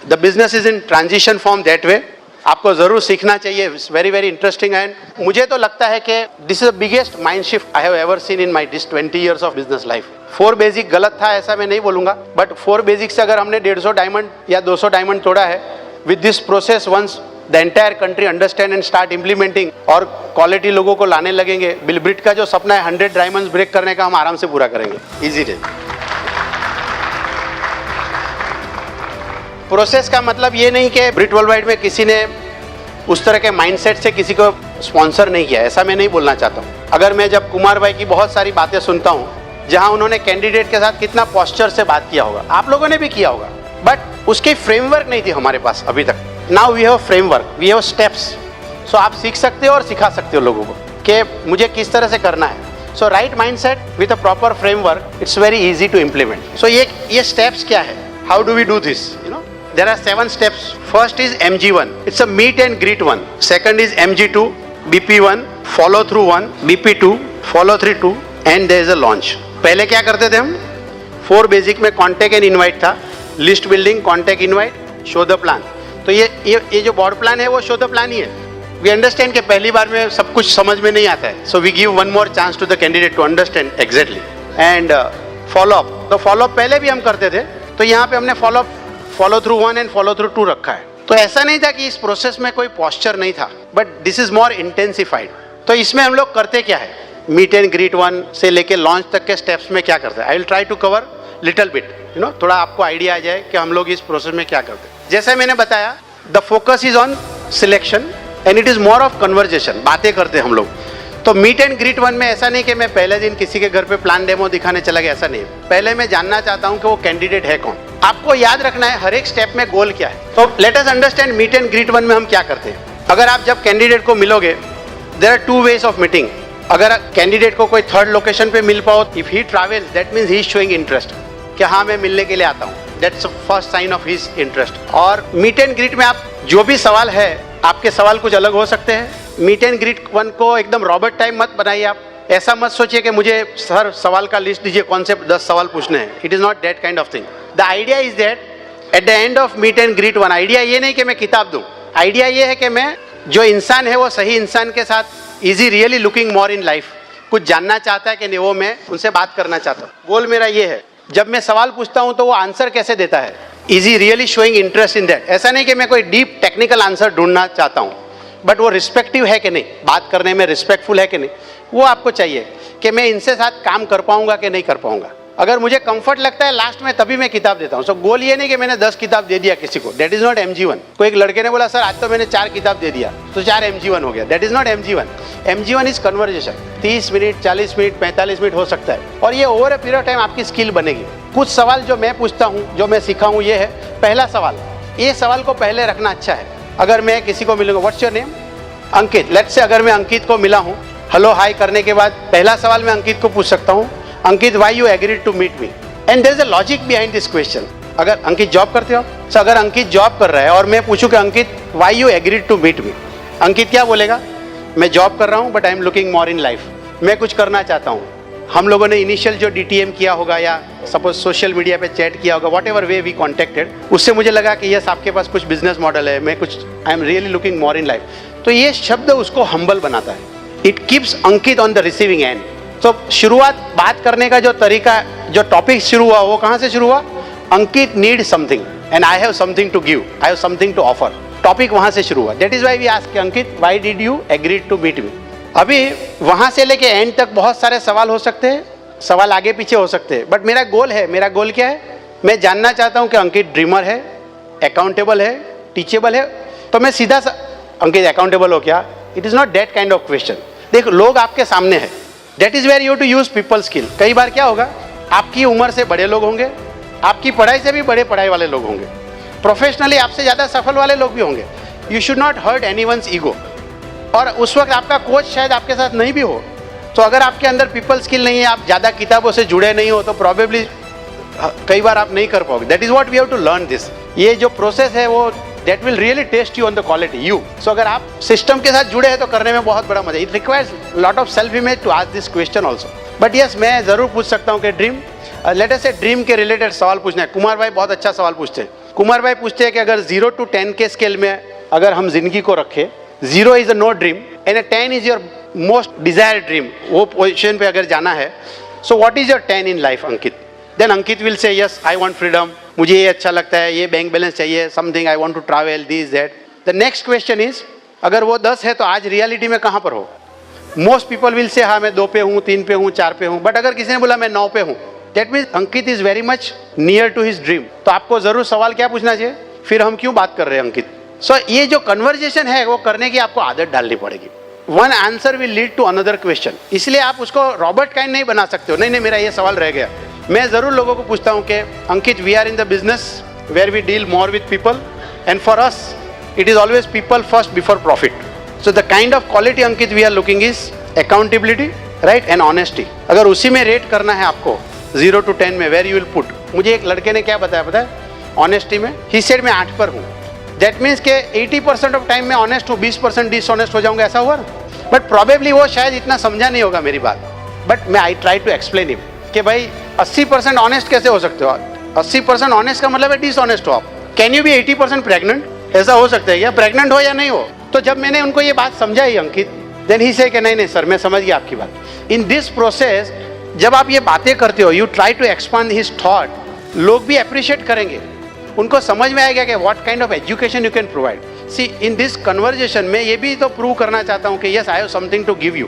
[SPEAKER 1] the business is in transition form that way. आपको ज़रूर सीखना चाहिए, it's very very interesting. And मुझे तो लगता है कि this is the biggest mind shift I have ever seen in my this 20 years of business life. 4 basic गलत था ऐसा मैं नहीं बोलूँगा, बट 4 बेसिक से अगर हमने 150 डायमंड या 200 डायमंड तोड़ा है, with this process once the entire country understand and start implementing, और क्वालिटी लोगों को लाने लगेंगे, बिल ब्रिट का जो सपना है 100 डायमंड्स ब्रेक करने का, हम आराम से पूरा करेंगे, ईजी रे। प्रोसेस का मतलब ये नहीं कि ब्रिट वर्ल्ड वाइड में किसी ने उस तरह के माइंडसेट से किसी को स्पॉन्सर नहीं किया, ऐसा मैं नहीं बोलना चाहता हूँ। अगर मैं जब कुमार भाई की बहुत सारी बातें सुनता हूँ, जहाँ उन्होंने कैंडिडेट के साथ कितना पॉस्चर से बात किया होगा, आप लोगों ने भी किया होगा, बट उसकी फ्रेमवर्क नहीं थी हमारे पास अभी तक। Now we have framework, we have steps. So आप सीख सकते हो और सिखा सकते हो लोगों को कि मुझे किस तरह से करना है। So right mindset with a proper framework, it's very easy to implement. So ये स्टेप्स क्या है, how do we do this, you know. There are 7 steps. First is MG1. It's a meet and greet one. Second is MG2, BP1, follow through 1, BP2, follow through 2, and there is a launch. पहले क्या करते थे हम? 4 बेसिक में कॉन्टेक्ट एंड इनवाइट था, list building, contact invite, show the plan. तो ये जो बॉर्ड प्लान है वो शो द प्लान ही है। वी अंडरस्टैंड कि पहली बार में सब कुछ समझ में नहीं आता है, so we give one more chance to the candidate to understand exactly. And follow up, तो फॉलो अप पहले भी हम करते थे, तो यहाँ पे हमने follow through 1 and follow through 2 रखा है। तो ऐसा नहीं था कि इस प्रोसेस में कोई पॉस्चर नहीं था, but this is more intensified. तो इसमें हम लोग करते क्या है, मीट एंड ग्रीट 1 से लेके लॉन्च तक के स्टेप्स में क्या करते हैं, I will try to cover little bit, you know, थोड़ा आपको आइडिया आ जाए कि हम लोग इस प्रोसेस में क्या करते हैं। जैसे मैंने बताया, the focus is on selection and it is more of conversation, बातें करते हैं हम लोग। तो मीट एंड ग्रीट 1 में ऐसा नहीं कि मैं पहले दिन किसी के घर पे प्लान डेमो दिखाने चला गया, ऐसा नहीं। पहले मैं जानना चाहता हूं कि वो कैंडिडेट है कौन। आपको याद रखना है हर एक स्टेप में गोल क्या है। तो let us understand meet and greet 1 में हम क्या करते हैं। अगर आप जब कैंडिडेट को मिलोगे, there are 2 ways of meeting. अगर कैंडिडेट को कोई 3rd लोकेशन पे मिल पाओ, if he travels that means he is showing interest कि हाँ मैं मिलने के लिए आता हूँ, that's first sign of his interest. और मीट एंड ग्रीट में आप जो भी सवाल है, आपके सवाल कुछ अलग हो सकते हैं। मीट एंड ग्रीट 1 को एकदम रॉबर्ट टाइम मत बनाइए। आप ऐसा मत सोचिए कि मुझे सर सवाल का लिस्ट दीजिए, कौन से 10 सवाल पूछने हैं। It is not that kind of thing. The idea is that at the end of meat and greet 1, idea ये नहीं कि मैं किताब दूं, आइडिया ये है कि मैं जो इंसान है वो सही इंसान के साथ is he really looking more in life, कुछ जानना चाहता है कि नहीं, वो मैं उनसे बात करना चाहता हूँ। गोल मेरा ये है, जब मैं सवाल पूछता हूँ तो वो आंसर कैसे देता है, is he really showing interest in that. ऐसा नहीं कि मैं कोई डीप टेक्निकल आंसर ढूंढना चाहता हूँ, बट वो रिस्पेक्टिव है कि नहीं, बात करने में रिस्पेक्टफुल है कि नहीं, वो आपको चाहिए कि मैं इनसे साथ काम कर पाऊंगा कि नहीं कर पाऊंगा। अगर मुझे कंफर्ट लगता है लास्ट में, तभी मैं किताब देता हूँ। सो गोल ये नहीं कि मैंने 10 किताब दे दिया किसी को, दैट इज नॉट MG1। कोई एक लड़के ने बोला सर आज तो मैंने 4 किताब दे दिया, तो 4 MG1 हो गया, that is not MG1। MG1 is conversation, 30 minute, 40 minute, 45 minute हो सकता है, और ये over a period of time आपकी स्किल बनेगी। कुछ सवाल जो मैं पूछता हूँ, जो मैं सीखा हूँ, ये है पहला सवाल, ये सवाल को पहले रखना अच्छा है। अगर मैं किसी को मिलूंगा, what's your name, Ankit, let's say अगर मैं अंकित को मिला हूँ, हेलो हाय करने के बाद पहला सवाल मैं अंकित को पूछ सकता हूँ, Ankit why you agreed to meet me, and there is a logic behind this question. अगर अंकित जॉब करते हो, तो अगर अंकित जॉब कर रहा है और मैं पूछूं कि Ankit why you agreed to meet me, Ankit क्या बोलेगा, मैं जॉब कर रहा हूँ but I am looking more in life, मैं कुछ करना चाहता हूँ। हम लोगों ने इनिशियल जो DTM किया होगा या सपोज सोशल मीडिया पे चैट किया होगा, whatever way we contacted, उससे मुझे लगा कि यस आपके पास कुछ बिजनेस मॉडल है, मैं कुछ I am really looking more in life. तो ये शब्द उसको हम्बल बनाता है, it keeps Ankit on the receiving end. तो शुरुआत बात करने का जो तरीका, जो टॉपिक शुरू हुआ, वो कहाँ से शुरू हुआ, Ankit need something and I have something to give, I have something to offer, topic वहाँ से शुरू हुआ। That is why we ask Ankit why did you agreed to meet me. अभी वहां से लेके एंड तक बहुत सारे सवाल हो सकते हैं, सवाल आगे पीछे हो सकते हैं, बट मेरा गोल क्या है, मैं जानना चाहता हूं कि अंकित ड्रीमर है, अकाउंटेबल है, टीचेबल है। तो मैं सीधा अंकित अकाउंटेबल हो क्या? It is not that kind of question. देखो, लोग आपके सामने है, that is where you to use people skill. कई बार क्या होगा, आपकी उम्र से बड़े लोग होंगे, आपकी पढ़ाई से भी बड़े पढ़ाई वाले लोग होंगे, प्रोफेशनली आपसे ज़्यादा सफल वाले लोग भी होंगे। You should not hurt anyone's ego. और उस वक्त आपका कोच शायद आपके साथ नहीं भी हो, तो अगर आपके अंदर पीपल स्किल नहीं है, आप ज़्यादा किताबों से जुड़े नहीं हो, तो प्रॉबेबली कई बार आप नहीं कर पाओगे। That is what we have to learn this. ये जो प्रोसेस है वो that will really test you on the quality you. So अगर आप सिस्टम के साथ जुड़े हैं तो करने में बहुत बड़ा मजा। It requires lot of self image to ask this question also. But yes, मैं जरूर पूछ सकता हूँ कि ड्रीम, लेट अस से ड्रीम के रिलेटेड सवाल पूछना है। कुमार भाई बहुत अच्छा सवाल पूछते हैं। कुमार भाई पूछते हैं कि अगर 0 to 10 के स्केल में अगर हम जिंदगी को रखें, 0 is a no dream and 10 is your most desired dream, वो पोजिशन पे अगर जाना है, so what is your 10 in life Ankit? Then Ankit will say yes I want freedom, मुझे ये अच्छा लगता है, ये बैंक बैलेंस चाहिए, something I want to travel, this that. The next question is, अगर वो 10 है तो आज रियलिटी में कहाँ पर हो? मोस्ट पीपल विल से हाँ मैं 2 पे हूँ, 3 पे हूँ, 4 पे हूँ। बट अगर किसी ने बोला मैं 9 पे हूँ, that means Ankit is very much near to his dream. तो आपको जरूर सवाल क्या पूछना चाहिए, फिर हम क्यों बात कर रहे हैं अंकित? सो ये जो कन्वर्जेशन है वो करने की आपको आदत डालनी पड़ेगी। One answer will lead to another question. इसलिए आप उसको रॉबर्ट काइंड नहीं बना सकते हो, नहीं मेरा ये सवाल रह गया। मैं जरूर लोगों को पूछता हूँ कि Ankit, we are in the business where we deal more with people and for us it is always people first before profit. So the kind of quality Ankit we are looking is accountability, right, and honesty. अगर उसी में रेट करना है आपको 0 to 10 में, वेर यू विल पुट? मुझे एक लड़के ने क्या बताया पता है? ऑनेस्टी में ही सेड मैं 8 पर हूँ। दैट मीन्स के 80% ऑफ टाइम में ऑनेस्ट हूँ, 20% डिसऑनेस्ट हो जाऊंगा, ऐसा हुआ ना? बट प्रॉबेबली वो शायद इतना समझा नहीं होगा मेरी बात। बट मैं I try to explain him कि भाई 80% ऑनेस्ट कैसे हो सकते हो? 80% ऑनेस्ट का मतलब है डिसऑनेस्ट हो आप। Can you be 80% pregnant? ऐसा हो सकता है क्या? प्रेग्नेंट हो या नहीं हो? तो जब मैंने उनको ये बात समझाई अंकित, देन ही से कि नहीं सर मैं समझ गया आपकी बात। इन दिस प्रोसेस जब आप ये बातें करते हो, you try to expand his thought, लोग भी अप्रिशिएट करेंगे, उनको समझ में आएगा कि what kind of education you can provide. See in this conversation में ये भी तो प्रूव करना चाहता हूँ कि yes I have something to give you.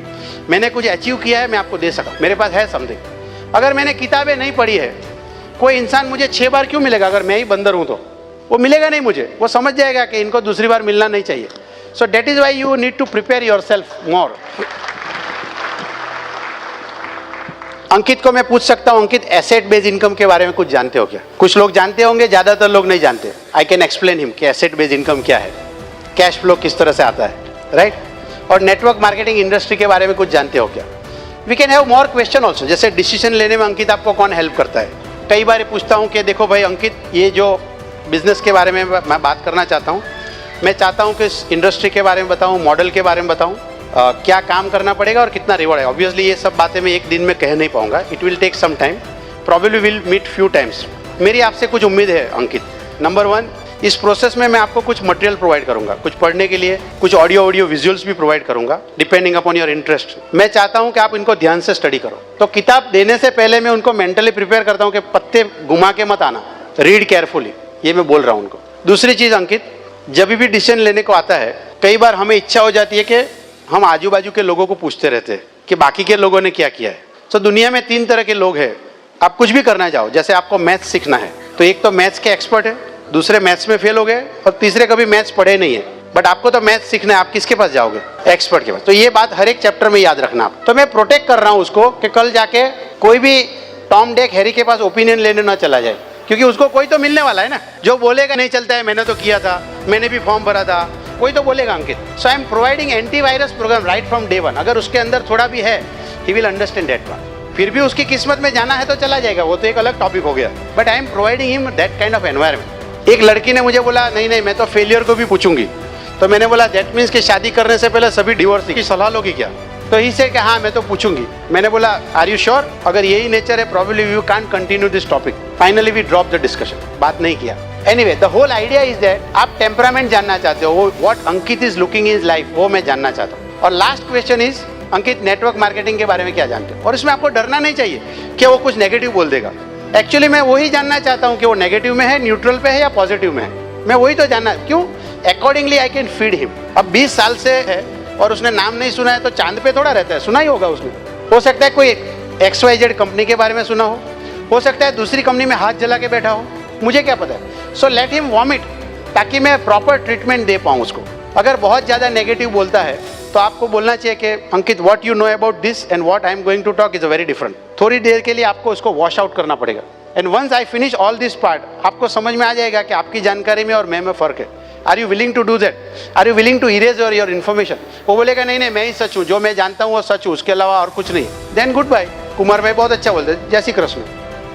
[SPEAKER 1] मैंने कुछ अचीव किया है, मैं आपको दे सका, मेरे पास है समथिंग। अगर मैंने किताबें नहीं पढ़ी है, कोई इंसान मुझे 6 बार क्यों मिलेगा? अगर मैं ही बंदर हूँ तो वो मिलेगा नहीं मुझे, वो समझ जाएगा कि इनको दूसरी बार मिलना नहीं चाहिए। So that is why you need to prepare yourself more. Ankit को मैं पूछ सकता हूं, अंकित एसेट बेस्ड इनकम के बारे में कुछ जानते हो क्या? कुछ लोग जानते होंगे, ज्यादातर लोग नहीं जानते। आई कैन एक्सप्लेन हिम कि एसेट बेस्ड इनकम क्या है, कैश फ्लो किस तरह से आता है, राइट? और नेटवर्क मार्केटिंग इंडस्ट्री के बारे में कुछ जानते हो क्या? We can have more question also. जैसे डिसीजन लेने में अंकित आपको कौन हेल्प करता है? कई बार पूछता हूँ कि देखो भाई अंकित, ये जो बिजनेस के बारे में मैं बात करना चाहता हूँ, मैं चाहता हूँ कि इस इंडस्ट्री के बारे में बताऊँ, मॉडल के बारे में बताऊँ, क्या काम करना पड़ेगा और कितना रिवॉर्ड है। ऑब्वियसली ये सब बातें मैं एक दिन में कह नहीं पाऊंगा, it will take some time, probably will meet few times. मेरी आपसे कुछ उम्मीद है अंकित। नंबर 1, इस प्रोसेस में मैं आपको कुछ मटेरियल प्रोवाइड करूंगा, कुछ पढ़ने के लिए, कुछ ऑडियो विजुअल्स भी प्रोवाइड करूंगा, डिपेंडिंग अपॉन योर इंटरेस्ट। मैं चाहता हूं कि आप इनको ध्यान से स्टडी करो। तो किताब देने से पहले मैं उनको मेंटली प्रिपेयर करता हूं कि पत्ते घुमा के मत आना, रीड केयरफुली, ये मैं बोल रहा हूं उनको। दूसरी चीज अंकित, जब भी डिसीजन लेने को आता है, कई बार हमें इच्छा हो जाती है कि हम आजू बाजू के लोगों को पूछते रहते हैं कि बाकी के लोगों ने क्या किया है। तो दुनिया में 3 तरह के लोग हैं। आप कुछ भी करना चाहो, जैसे आपको मैथ्स सीखना है तो एक तो मैथ्स के एक्सपर्ट है, दूसरे मैथ्स में फेल हो गए और तीसरे कभी मैथ्स पढ़े नहीं है, बट आपको तो मैथ्स सीखना है, आप किसके पास जाओगे? एक्सपर्ट के पास। तो ये बात हर एक चैप्टर में याद रखना आप। तो मैं प्रोटेक्ट कर रहा हूँ उसको कि कल जाके कोई भी टॉम डेक हैरी के पास ओपिनियन लेने ना चला जाए, क्योंकि उसको कोई तो मिलने वाला है ना, जो बोलेगा नहीं चलता है, मैंने तो किया था, मैंने भी फॉर्म भरा था, कोई तो बोलेगा Ankit. So I am providing antivirus program right from day 1। अगर उसके अंदर थोड़ा भी है, he will understand that part. फिर भी उसकी किस्मत में जाना है तो चला जाएगा, वो तो एक अलग टॉपिक हो गया, but I am providing him that kind of environment. एक लड़की ने मुझे बोला नहीं मैं तो फेलियर को भी पूछूंगी, तो मैंने बोला दैट मीन्स कि शादी करने से पहले सभी डिवोर्स की सलाह लोगी क्या? तो ही से कि हाँ मैं तो पूछूंगी। मैंने बोला आर यू श्योर? अगर यही नेचर है probably you can't continue this topic. Finally we drop the discussion, बात नहीं किया। Anyway the whole idea is that आप टेम्परामेंट जानना चाहते हो, what Ankit is looking in life, वो मैं जानना चाहता हूँ। और last question is Ankit, network marketing के बारे में क्या जानते हो? और इसमें आपको डरना नहीं चाहिए कि वो कुछ नेगेटिव बोल देगा। एक्चुअली मैं वही जानना चाहता हूँ कि वो नेगेटिव में है, न्यूट्रल पे है या पॉजिटिव में है, मैं वही तो जानना। क्यों? Accordingly I can feed him. अब 20 साल से है और उसने नाम नहीं सुना है तो चांद पे थोड़ा रहता है, सुना ही होगा उसने। हो सकता है कोई XYZ कंपनी के बारे में सुना हो सकता है दूसरी कंपनी में हाथ जला के बैठा हो, मुझे क्या पता है। सो लेट हिम वॉमिट, ताकि मैं प्रॉपर ट्रीटमेंट दे पाऊँ उसको। अगर बहुत ज़्यादा नेगेटिव बोलता है तो आपको बोलना चाहिए कि Ankit what you know about this and what I am going to talk is very different. थोड़ी देर के लिए आपको उसको वॉश आउट करना पड़ेगा। And once I finish all this part, आपको समझ में आ जाएगा कि आपकी जानकारी में और मैं फ़र्क है। Are you willing to do that? Are you willing to erase your information? वो बोलेगा नहीं नहीं मैं ही सच हूँ, जो मैं जानता हूँ वो सच हूँ, उसके अलावा और कुछ नहीं। Then good bye. कुमार भाई बहुत अच्छा बोलते हैं, जय श्री कृष्ण,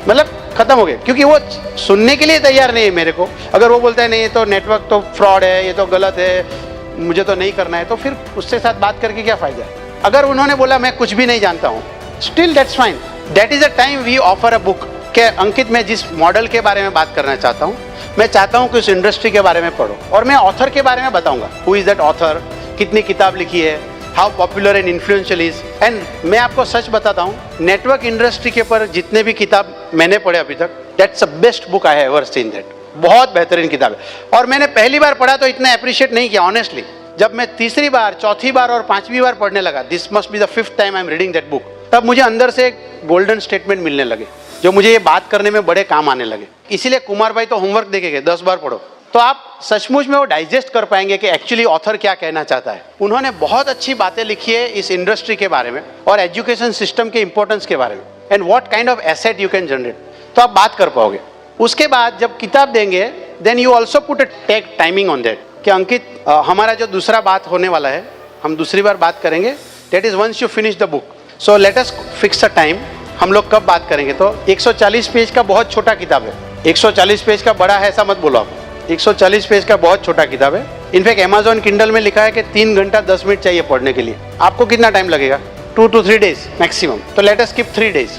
[SPEAKER 1] मतलब खत्म हो गया। क्योंकि वो सुनने के लिए तैयार नहीं है मेरे को। अगर वो बोलता है नहीं ये तो नेटवर्क तो फ्रॉड है, ये तो गलत है, मुझे तो नहीं करना है, तो फिर उससे साथ बात करके क्या फ़ायदा है। अगर उन्होंने बोला मैं कुछ भी नहीं जानता हूँ, still that's fine. That is a time we offer a book कि अंकित मैं जिस मॉडल के बारे में बात करना चाहता हूँ, मैं चाहता हूँ कि उस इंडस्ट्री के बारे में पढ़ो, और मैं ऑथर के बारे में बताऊँगा। हु इज़ दैट ऑथर, कितनी किताब लिखी है, how popular and influential is. And मैं आपको सच बताता हूँ, नेटवर्क इंडस्ट्री के ऊपर जितने भी किताब मैंने पढ़े अभी तक, that's the best book I have ever seen that. बहुत बेहतरीन किताब है। और मैंने पहली बार पढ़ा तो इतना अप्रिशिएट नहीं किया ऑनेस्टली। जब मैं तीसरी बार, चौथी बार और पांचवी बार पढ़ने लगा, this must be the 5th time I am reading that book, तब मुझे अंदर से एक गोल्डन स्टेटमेंट मिलने लगे जो मुझे ये बात करने में बड़े काम आने लगे। इसीलिए कुमार भाई तो होमवर्क देके गए 10 बार पढ़ो, तो आप सचमुच में वो डाइजेस्ट कर पाएंगे कि एक्चुअली ऑथर क्या कहना चाहता है। उन्होंने बहुत अच्छी बातें लिखी है इस इंडस्ट्री के बारे में और एजुकेशन सिस्टम के इंपॉर्टेंस के बारे में, and what kind of asset you can generate, तो आप बात कर पाओगे। उसके बाद जब किताब देंगे, then you also put a take timing on that कि अंकित हमारा जो दूसरा बात होने वाला है, हम दूसरी बार बात करेंगे, that is once you finish the book, so let us fix a time. हम लोग कब बात करेंगे? तो 140 पेज का बहुत छोटा किताब है। 140 पेज का बड़ा है ऐसा मत बोलो आप, 140 पेज का बहुत छोटा किताब है। इनफैक्ट अमेजॉन किंडल में लिखा है कि 3 घंटा 10 मिनट चाहिए पढ़ने के लिए। आपको कितना टाइम लगेगा? 2 to 3 days मैक्सिमम। तो लेट अस स्किप 3 days,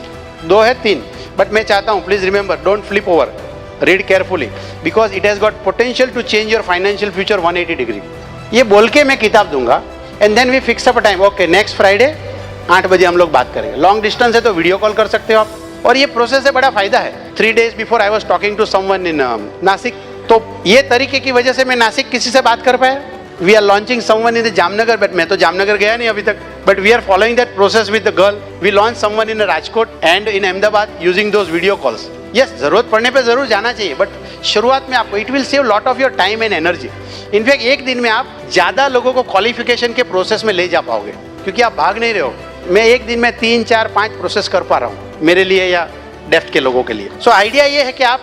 [SPEAKER 1] 2 है 3, बट मैं चाहता हूँ please remember, don't flip over, read carefully because it has got potential to change your financial future 180 degree. ये बोल के मैं किताब दूंगा and then we fix up a time. Okay, next Friday 8 बजे हम लोग बात करेंगे। लॉन्ग डिस्टेंस है तो वीडियो कॉल कर सकते हो आप, और ये प्रोसेस से बड़ा फायदा है। 3 days before I was talking to someone in Nashik, तो ये तरीके की वजह से मैं नासिक किसी से बात कर पाया। We are launching someone in the Jamnagar, but मैं तो जामनगर गया नहीं अभी तक, but we are following that process with the girl. We launch someone in Rajkot and in Ahmedabad using those video calls. Yes, जरूरत पड़ने पे जरूर जाना चाहिए, बट शुरुआत में आपको it will save lot of your time and energy. In fact एक दिन में आप ज़्यादा लोगों को क्वालिफिकेशन के प्रोसेस में ले जा पाओगे, क्योंकि आप भाग नहीं रहे हो। मैं एक दिन में 3, 4, 5 प्रोसेस कर पा रहा हूँ मेरे लिए या डेफ्ट के लोगों के लिए। सो आइडिया ये है कि आप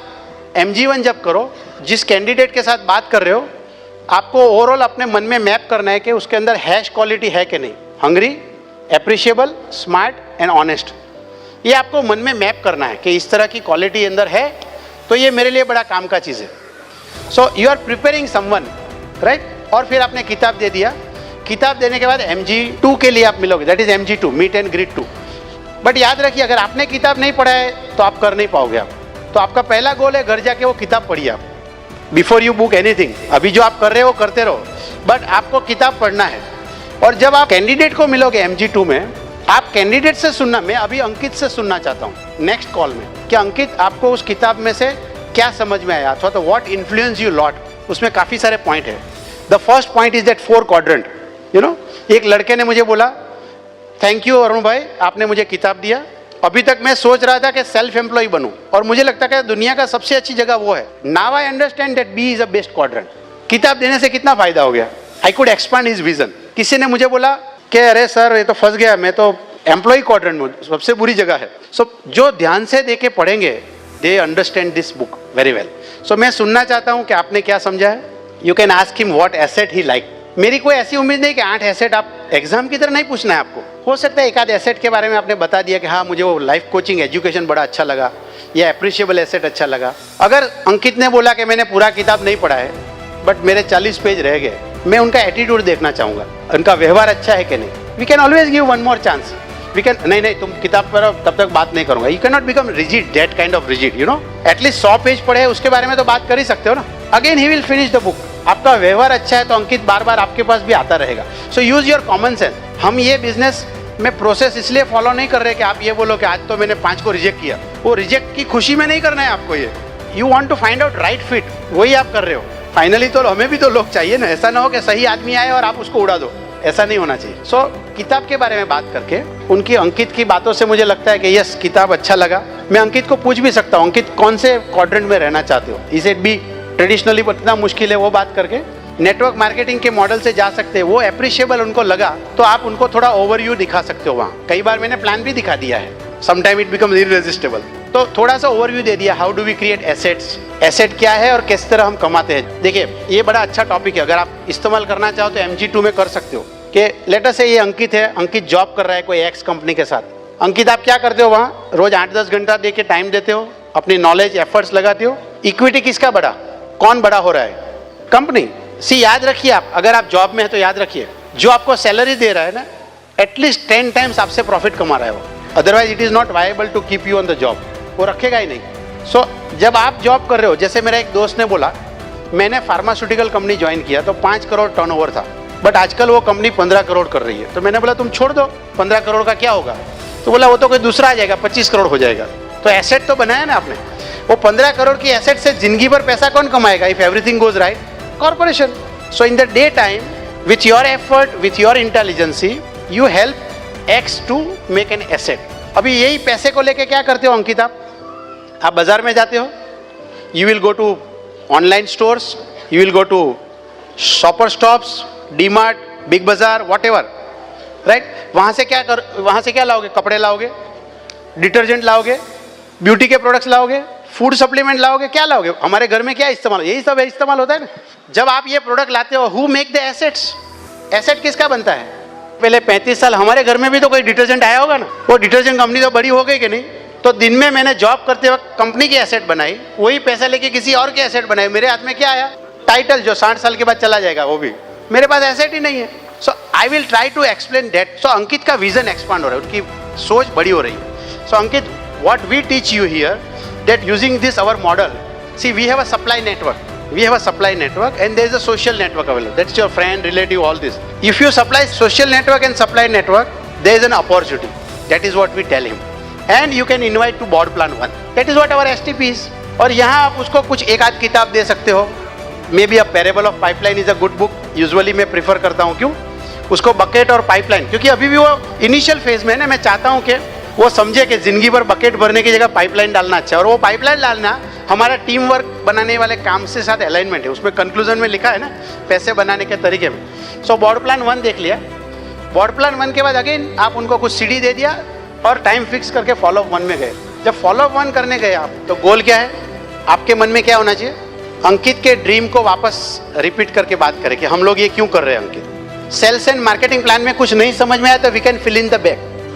[SPEAKER 1] MG1 जब करो, जिस कैंडिडेट के साथ बात कर रहे हो, आपको ओवरऑल अपने मन में मैप करना है कि उसके अंदर हैश क्वालिटी है कि नहीं, hungry, appreciable, smart and honest. ये आपको मन में मैप करना है कि इस तरह की क्वालिटी अंदर है, तो ये मेरे लिए बड़ा काम का चीज़ है। So you are preparing someone, right? और फिर आपने किताब दे दिया। किताब देने के बाद MG2 के लिए आप मिलोगे, that is MG2, meet and greet 2। But याद रखिए, अगर आपने किताब नहीं पढ़ा है तो आप कर नहीं पाओगे। आप तो आपका पहला गोल है घर जाके वो किताब पढ़िए आप, बिफोर यू बुक एनीथिंग। अभी जो आप कर रहे हो करते रहो, बट आपको किताब पढ़ना है। और जब आप कैंडिडेट को मिलोगे MG2 में, आप कैंडिडेट से सुनना, मैं अभी अंकित से सुनना चाहता हूँ नेक्स्ट कॉल में कि अंकित आपको उस किताब में से क्या समझ में आया, अथवा तो व्हाट इन्फ्लुएंस यू लॉट। उसमें काफ़ी सारे पॉइंट है। The first point is that 4 quadrant, you know. एक लड़के ने मुझे बोला, थैंक यू अरुण भाई, आपने मुझे किताब दिया। अभी तक मैं सोच रहा था कि सेल्फ एम्प्लॉय बनूं, और मुझे लगता है कि दुनिया का सबसे अच्छी जगह वो है। Now I understand that B is a best quadrant. किताब देने से कितना फायदा हो गया, I could expand his vision. किसी ने मुझे बोला कि अरे सर ये तो फंस गया, मैं तो एम्प्लॉय क्वाड्रेंट में, सबसे बुरी जगह है। सो जो ध्यान से दे के पढ़ेंगे, they understand this book very well. So मैं सुनना चाहता हूँ कि आपने क्या समझा है। You can ask him what asset he like. मेरी कोई ऐसी उम्मीद नहीं कि 8 एसेट आप एग्जाम की तरह नहीं पूछना है आपको। हो सकता है एक आध एसेट के बारे में आपने बता दिया कि हाँ मुझे वो लाइफ कोचिंग एजुकेशन बड़ा अच्छा लगा, या एप्रिशिएबल एसेट अच्छा लगा। अगर अंकित ने बोला कि मैंने पूरा किताब नहीं पढ़ा है बट मेरे 40 पेज रह गए, मैं उनका एटीट्यूड देखना चाहूँगा, उनका व्यवहार अच्छा है कि नहीं। We can always give one more chance. We can नहीं तुम किताब पढ़ो तब तक बात नहीं करूँगा। You can not become rigid, that kind of rigid, you know. At least 100 page पढ़े उसके बारे में तो बात कर ही सकते हो ना। Again he will finish the book. आपका व्यवहार अच्छा है तो अंकित बार बार आपके पास भी आता रहेगा। सो यूज योर कॉमन सेंस। हम ये बिजनेस में प्रोसेस इसलिए फॉलो नहीं कर रहे कि आप ये बोलो कि आज तो मैंने 5 को रिजेक्ट किया। वो रिजेक्ट की खुशी में नहीं करना है आपको। ये you want to find out right fit, वही आप कर रहे हो। फाइनली तो हमें भी तो लोग चाहिए ना। ऐसा ना हो कि सही आदमी आए और आप उसको उड़ा दो, ऐसा नहीं होना चाहिए। सो किताब के बारे में बात करके उनकी अंकित की बातों से मुझे लगता है कि यस किताब अच्छा लगा। मैं अंकित को पूछ भी सकता हूँ, अंकित कौन से क्वाड्रेंट में रहना चाहते हो, इसे भी ट्रेडिशनली कितना मुश्किल है वो बात करके नेटवर्क मार्केटिंग के मॉडल से जा सकते हैं। वो एप्रिशिएबल उनको लगा तो आप उनको थोड़ा ओवरव्यू दिखा सकते हो। वहाँ कई बार मैंने प्लान भी दिखा दिया है, समटाइम इट बिकम्स इररेजिस्टिबल। तो थोड़ा सा ओवरव्यू दे दिया, how do we create assets, asset क्या है और किस तरह हम कमाते हैं। देखिए ये बड़ा अच्छा टॉपिक है, अगर आप इस्तेमाल करना चाहो तो MG2 में कर सकते हो। कि लेटर से ये अंकित है, अंकित जॉब कर रहा है कोई एक्स कंपनी के साथ। अंकित आप क्या करते हो वहाँ, रोज 8-10 घंटा दे के टाइम देते हो, अपनी नॉलेज एफर्ट्स लगाते हो। इक्विटी किसका बड़ा, कौन बड़ा हो रहा है, कंपनी। सी याद रखिए, आप अगर आप जॉब में है तो याद रखिए जो आपको सैलरी दे रहा है ना, एटलीस्ट 10 टाइम्स आपसे प्रॉफिट कमा रहा है वो, otherwise it is not viable to keep you on the job, वो रखेगा ही नहीं। सो जब आप जॉब कर रहे हो, जैसे मेरा एक दोस्त ने बोला मैंने फार्मास्यूटिकल कंपनी ज्वाइन किया तो 5 करोड़ टर्नओवर था, बट आजकल वो कंपनी 15 करोड़ कर रही है। तो मैंने बोला तुम छोड़ दो, 15 करोड़ का क्या होगा। तो बोला वो तो कोई दूसरा आ जाएगा, 25 करोड़ हो जाएगा। तो एसेट तो बनाया ना आपने, वो 15 करोड़ की एसेट से जिंदगी भर पैसा कौन कमाएगा, if everything goes right, corporation. So in the day time with your effort, with your intelligence, you help x to make an asset. अभी यही पैसे को लेके क्या करते हो अंकित, आप बाजार में जाते हो, you will go to online stores, you will go to Shopper Stops, DMart, Big Bazaar, whatever, right. वहाँ से क्या लाओगे, कपड़े लाओगे, डिटर्जेंट लाओगे, ब्यूटी के प्रोडक्ट्स लाओगे, फूड सप्लीमेंट लाओगे, क्या लाओगे। हमारे घर में क्या इस्तेमाल, यही सब इस्तेमाल होता है ना। जब आप ये प्रोडक्ट लाते हो, who make the assets, asset किसका बनता है। पहले 35 साल हमारे घर में भी तो कोई डिटर्जेंट आया होगा ना, वो डिटर्जेंट कंपनी तो बड़ी हो गई कि नहीं। तो दिन में मैंने जॉब करते वक्त कंपनी की एसेट बनाई, वही पैसा लेके किसी और की एसेट बनाई, मेरे हाथ में क्या आया, टाइटल, जो 60 साल के बाद चला जाएगा, वो भी मेरे पास एसेट ही नहीं है। So I will try to explain that. So Ankit का विजन एक्सपांड हो रहा है, उनकी सोच बड़ी हो रही है। So Ankit, what we teach you here, that using this our model, see we have a supply network and there is a social network available, that's your friend, relative, all this. If you supply social network and supply network, there is an opportunity, that is what we tell him, and you can invite to board plan 1, that is what our STP is. और यहाँ आप उसको कुछ एक आध किताब दे सकते हो, may be a parable of pipeline is a good book, usually मैं प्रीफर करता हूँ। क्यों, उसको बकेट और पाइपलाइन, क्योंकि अभी भी वो इनिशियल फेज में है ना, मैं चाहता हूँ कि वो समझे कि जिंदगी भर बकेट भरने की जगह पाइपलाइन डालना अच्छा है। और वो पाइपलाइन डालना हमारा टीम वर्क बनाने वाले काम से साथ अलाइनमेंट है, उसमें कंक्लूजन में लिखा है ना पैसे बनाने के तरीके में। सो बोर्ड प्लान 1 देख लिया, बोर्ड प्लान 1 के बाद अगेन आप उनको कुछ CD दे दिया और टाइम फिक्स करके फॉलोअप 1 में गए। जब फॉलोअप 1 करने गए आप, तो गोल क्या है, आपके मन में क्या होना चाहिए। अंकित के ड्रीम को वापस रिपीट करके बात करें कि हम लोग ये क्यों कर रहे हैं। Ankit, sales and marketing plan में कुछ नहीं समझ में आया तो we can fill in the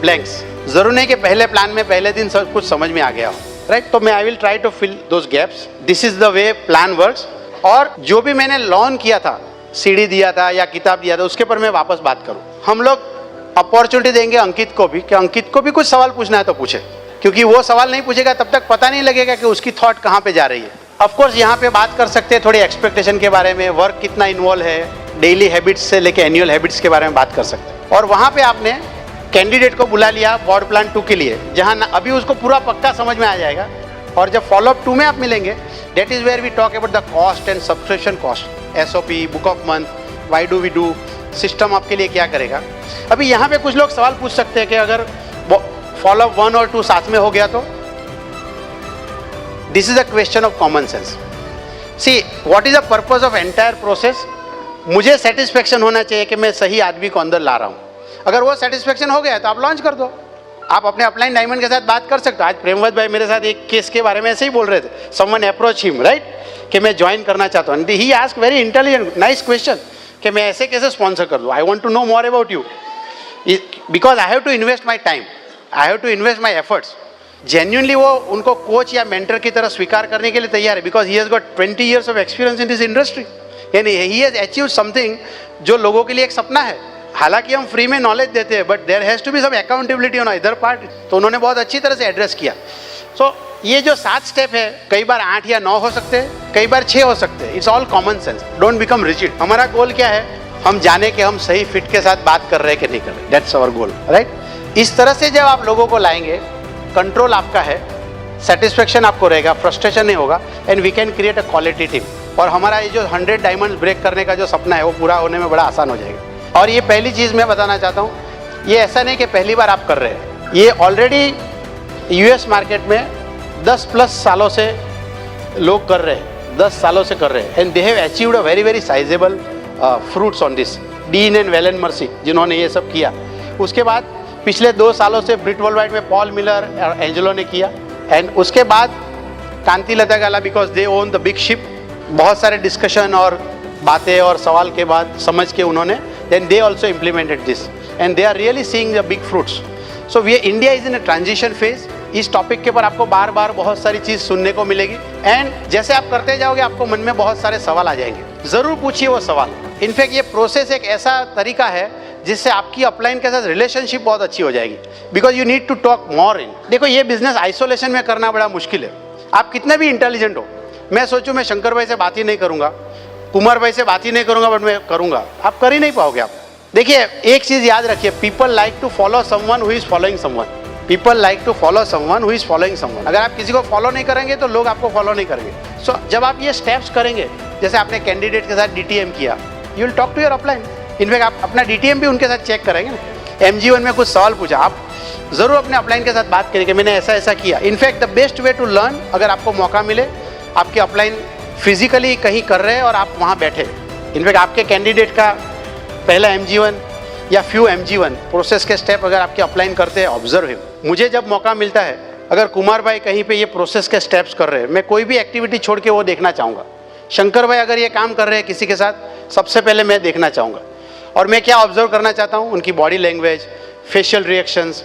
[SPEAKER 1] blanks. जरूर नहीं कि पहले प्लान में पहले दिन सब कुछ समझ में आ गया हो, राइट। तो मैं I will try to fill those gaps, this is the way plan works. और जो भी मैंने लॉन किया था, CD दिया था या किताब दिया था, उसके पर मैं वापस बात करूं। हम लोग अपॉर्चुनिटी देंगे अंकित को भी, कि अंकित को भी कुछ सवाल पूछना है तो पूछे, क्योंकि वो सवाल नहीं पूछेगा तब तक पता नहीं लगेगा कि उसकी थॉट कहाँ पे जा रही है। ऑफ कोर्स यहाँ पे बात कर सकते हैं थोड़ी एक्सपेक्टेशन के बारे में, वर्क कितना इन्वॉल्व है, डेली हैबिट्स से लेके एनुअल हैबिट्स के बारे में बात कर सकते हैं। और वहाँ पे आपने कैंडिडेट को बुला लिया बोर्ड प्लान 2 के लिए, जहाँ अभी उसको पूरा पक्का समझ में आ जाएगा। और जब फॉलोअप 2 में आप मिलेंगे, that is where we talk about the cost and subscription cost, SOP, book of month, why do we do, system आपके लिए क्या करेगा। अभी यहाँ पे कुछ लोग सवाल पूछ सकते हैं कि अगर फॉलोअप 1 और 2 साथ में हो गया तो, this is a question of common sense. See what is the purpose of entire process, मुझे सेटिस्फेक्शन होना चाहिए कि मैं सही आदमी को अंदर ला रहा हूँ। अगर वो सेटिस्फेक्शन हो गया तो आप लॉन्च कर दो। आप अपने अपलाइन डायमंड के साथ बात कर सकते हो। आज प्रेमवत भाई मेरे साथ एक केस के बारे में ऐसे ही बोल रहे थे, समवन अप्रोच हिम, राइट, कि मैं ज्वाइन करना चाहता हूँ। He ask very intelligent nice question कि मैं ऐसे कैसे स्पॉन्सर कर दूँ, I want to know more about you, because I have to invest my time, I have to invest my efforts. Genuinely वो उनको कोच या मेंटर की तरह स्वीकार करने के लिए तैयार है, because he has got 20 years of experience in this industry, यानी ही हैज़ अचीव्ड समथिंग जो लोगों के लिए एक सपना है। हालांकि हम फ्री में नॉलेज देते हैं, but there has to be some accountability on other part. तो उन्होंने बहुत अच्छी तरह से एड्रेस किया। सो ये जो 7 स्टेप है, कई बार 8 या 9 हो सकते हैं, कई बार 6 हो सकते हैं। It's all common sense, don't become rigid. हमारा गोल क्या है, हम जाने कि हम सही फिट के साथ बात कर रहे हैं कि नहीं कर रहे, दैट्स आवर गोल, राइट। इस तरह से जब आप लोगों को लाएंगे, कंट्रोल आपका है, सेटिस्फेक्शन आपको रहेगा, फ्रस्ट्रेशन नहीं होगा, and we can create a quality team. और हमारा ये जो 100 डायमंड ब्रेक करने का जो सपना है, वो पूरा होने में बड़ा आसान हो जाएगा। और ये पहली चीज़ मैं बताना चाहता हूँ, ये ऐसा नहीं कि पहली बार आप कर रहे हैं, ये ऑलरेडी यूएस मार्केट में 10+ सालों से लोग कर रहे हैं, 10 सालों से कर रहे हैं, and they have achieved a very very sizeable fruits on this. Dean and Velan mercy जिन्होंने ये सब किया, उसके बाद पिछले 2 सालों से ब्रिट वर्ल्डवाइड में पॉल मिलर और एंजेलो ने किया, एंड उसके बाद Kanti Lata Gala, because they own the big ship. बहुत सारे डिस्कशन और बातें और सवाल के बाद समझ के उन्होंने then they also implemented this and they are really seeing the big fruits. So we India is in a transition phase. इस टॉपिक के ऊपर आपको बार बार बहुत सारी चीज़ सुनने को मिलेगी, एंड जैसे आप करते जाओगे आपको मन में बहुत सारे सवाल आ जाएंगे। ज़रूर पूछिए वो सवाल। इनफैक्ट ये प्रोसेस एक ऐसा तरीका है जिससे आपकी अपलाइन के साथ रिलेशनशिप बहुत अच्छी हो जाएगी, because you need to talk more in. देखो, ये बिजनेस आइसोलेशन में करना बड़ा मुश्किल है। आप कितने भी इंटेलिजेंट हो, मैं सोचूं मैं शंकर भाई से बात ही नहीं करूंगा, कुमार भाई से बात ही नहीं करूंगा, बट मैं करूंगा, आप कर ही नहीं पाओगे। आप देखिए, एक चीज़ याद रखिए, people like to follow someone who is following someone. People like to follow someone who is following someone. अगर आप किसी को फॉलो नहीं करेंगे तो लोग आपको फॉलो नहीं करेंगे। सो जब आप ये स्टेप्स करेंगे, जैसे आपने कैंडिडेट के साथ DTM किया, you will talk to your upline. In fact आप अपना DTM भी उनके साथ चेक करेंगे ना। MG1 में कुछ सवाल पूछा, आप ज़रूर अपने अपलाइन के साथ बात करेंगे, मैंने ऐसा ऐसा किया। In fact the best way to learn, अगर आपको मौका मिले, आपके अपलाइन फिजिकली कहीं कर रहे हैं और आप वहाँ बैठे, इनफैक्ट आपके कैंडिडेट का पहला MG1 या फ्यू MG1 प्रोसेस के स्टेप अगर आपके अपलाइन करते हैं, ऑब्जर्व हिम। मुझे जब मौका मिलता है, अगर कुमार भाई कहीं पे ये प्रोसेस के स्टेप्स कर रहे हैं, मैं कोई भी एक्टिविटी छोड़ के वो देखना चाहूँगा। शंकर भाई अगर ये काम कर रहे हैं किसी के साथ, सबसे पहले मैं देखना चाहूँगा। और मैं क्या ऑब्जर्व करना चाहता हूँ, उनकी बॉडी लैंग्वेज, फेशियल रिएक्शंस,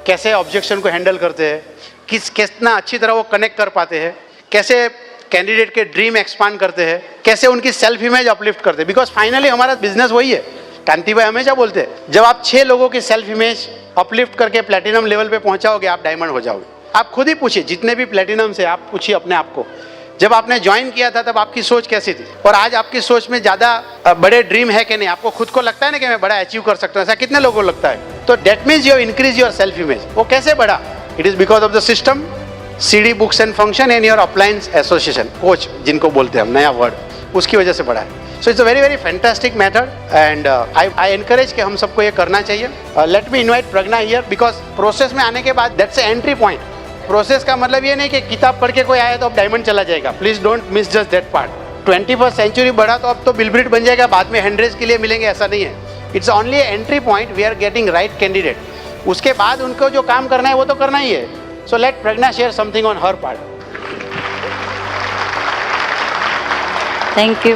[SPEAKER 1] कैसे ऑब्जेक्शन को हैंडल करते हैं, कितना अच्छी तरह वो कनेक्ट कर पाते हैं, कैसे कैंडिडेट के ड्रीम एक्सपांड करते हैं, कैसे उनकी सेल्फ इमेज अपलिफ्ट करते हैं। बिकॉज फाइनली हमारा बिजनेस वही है। कांति भाई हमेशा बोलते हैं, जब आप 6 लोगों की सेल्फ इमेज अपलिफ्ट करके प्लेटिनम लेवल पे पहुंचाओगे, आप डायमंड हो जाओगे। आप खुद ही पूछिए, जितने भी प्लेटिनम से, आप पूछिए अपने आप को, जब आपने ज्वाइन किया था तब आपकी सोच कैसी थी, और आज आपकी सोच में ज़्यादा बड़े ड्रीम है कि नहीं? आपको खुद को लगता है ना कि मैं बड़ा अचीव कर सकता हूँ? ऐसा कितने लोगों को लगता है? तो that means you increase your self image. वो कैसे बढ़ा? It is because of the system, CD books and function and your अपलाइंस association, coach जिनको बोलते हैं हम, नया वर्ड, उसकी वजह से बढ़ा है। सो it's a very very fantastic method, and I encourage कि हम सबको ये करना चाहिए। Let me invite Pragya here, because process में आने के बाद that's a entry point. Process का मतलब ये नहीं कि किताब पढ़ के कोई आया तो अब डायमंड चला जाएगा। Please don't miss just that part. 21st century बढ़ा तो अब तो बिलब्रिट बन जाएगा, बाद में हैंडरेज के लिए मिलेंगे, ऐसा नहीं है। It's only entry point, we are getting right candidate. उसके बाद उनको जो काम करना है वो तो करना ही है। So let Pragya share something on her part.
[SPEAKER 2] Thank you.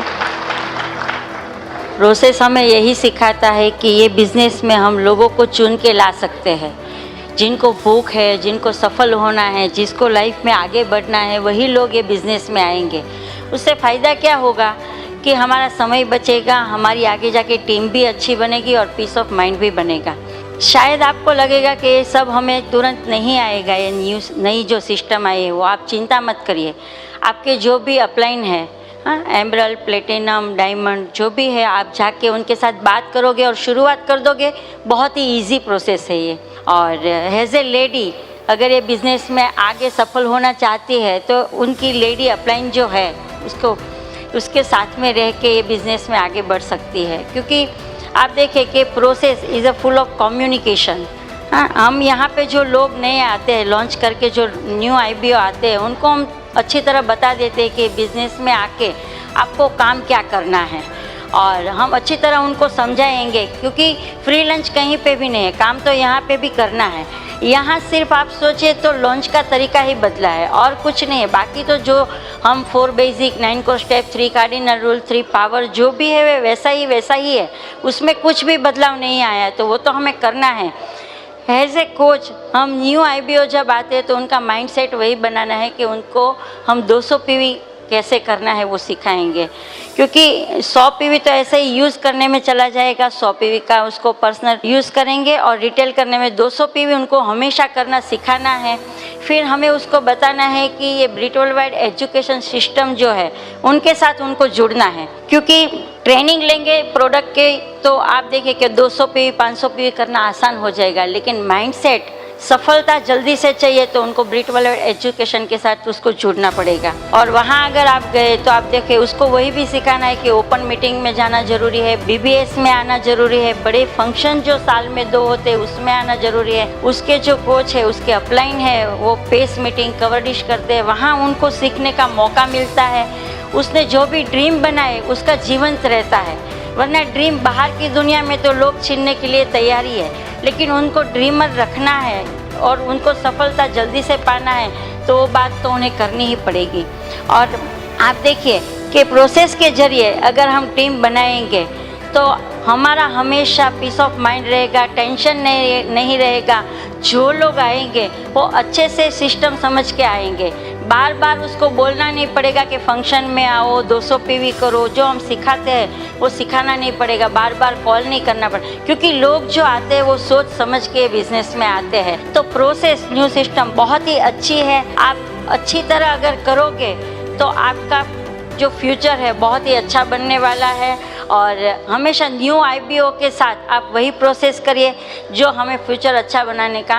[SPEAKER 2] Process हमें यही सिखाता है कि ये बिज़नेस में हम लोगों को चुन के ला सकते हैं। जिनको भूख है, जिनको सफल होना है, जिसको लाइफ में आगे बढ़ना है, वही लोग ये बिज़नेस में आएंगे। उससे फ़ायदा क्या होगा कि हमारा समय बचेगा, हमारी आगे जाके टीम भी अच्छी बनेगी और पीस ऑफ माइंड भी बनेगा। शायद आपको लगेगा कि ये सब हमें तुरंत नहीं आएगा, ये नई जो सिस्टम आई है वो, आप चिंता मत करिए। आपके जो भी अपलाइन है, हाँ, एमरल्ड, प्लेटिनम, डायमंड जो भी है, आप जाके उनके साथ बात करोगे और शुरुआत कर दोगे। बहुत ही इजी प्रोसेस है ये। और एज ए लेडी अगर ये बिज़नेस में आगे सफल होना चाहती है तो उनकी लेडी अपलाइन जो है उसके साथ में रह के ये बिज़नेस में आगे बढ़ सकती है। क्योंकि आप देखें कि process is a full of communication. हाँ, हम यहाँ पे जो लोग नए आते हैं, लॉन्च करके जो न्यू IBO आते हैं, उनको हम अच्छी तरह बता देते हैं कि बिज़नेस में आके आपको काम क्या करना है, और हम अच्छी तरह उनको समझाएंगे। क्योंकि फ्री लंच कहीं पे भी नहीं है, काम तो यहाँ पे भी करना है। यहाँ सिर्फ आप सोचिए तो लॉन्च का तरीका ही बदला है और कुछ नहीं है। बाकी तो जो हम 4 बेसिक, 9 को स्टेप, 3 कार्डिनल रूल, 3 पावर जो भी है वे वैसा ही है। उसमें कुछ भी बदलाव नहीं आया है, तो वो तो हमें करना है। एज ए कोच हम न्यू IBO जब आते हैं तो उनका माइंडसेट वही बनाना है कि उनको हम 200 PV कैसे करना है वो सिखाएंगे। क्योंकि 100 PV तो ऐसे ही यूज़ करने में चला जाएगा, 100 PV का उसको पर्सनल यूज़ करेंगे, और रिटेल करने में 200 PV उनको हमेशा करना सिखाना है। फिर हमें उसको बताना है कि ये ब्रिट वर्ल्डवाइड एजुकेशन सिस्टम जो है उनके साथ उनको जुड़ना है। क्योंकि ट्रेनिंग लेंगे प्रोडक्ट के तो आप देखिए कि 200 PV, 500 PV करना आसान हो जाएगा, लेकिन माइंडसेट सफलता जल्दी से चाहिए तो उनको ब्रिट वाले एजुकेशन के साथ उसको जुड़ना पड़ेगा। और वहाँ अगर आप गए तो आप देखें उसको वही भी सिखाना है कि ओपन मीटिंग में जाना जरूरी है, BBS में आना जरूरी है, बड़े फंक्शन जो साल में 2 होते हैं उसमें आना जरूरी है। उसके जो कोच है उसके अपलाइन है वो पेस मीटिंग कवर डिश करते हैं, वहाँ उनको सीखने का मौका मिलता है। उसने जो भी ड्रीम बनाए उसका जीवंत रहता है, वरना ड्रीम बाहर की दुनिया में तो लोग छीनने के लिए तैयारी है, लेकिन उनको ड्रीमर रखना है और उनको सफलता जल्दी से पाना है तो वो बात तो उन्हें करनी ही पड़ेगी। और आप देखिए कि प्रोसेस के जरिए अगर हम टीम बनाएंगे तो हमारा हमेशा पीस ऑफ माइंड रहेगा, टेंशन नहीं रहेगा। जो लोग आएंगे वो अच्छे से सिस्टम समझ के आएंगे, बार बार उसको बोलना नहीं पड़ेगा कि फंक्शन में आओ 200 PV करो, जो हम सिखाते हैं वो सिखाना नहीं पड़ेगा, बार बार कॉल नहीं करना पड़ेगा, क्योंकि लोग जो आते हैं वो सोच समझ के बिजनेस में आते हैं। तो प्रोसेस न्यू सिस्टम बहुत ही अच्छी है, आप अच्छी तरह अगर करोगे तो आपका जो फ्यूचर है बहुत ही अच्छा बनने वाला है। और हमेशा न्यू IPO के साथ आप वही प्रोसेस करिए जो हमें फ्यूचर अच्छा बनाने का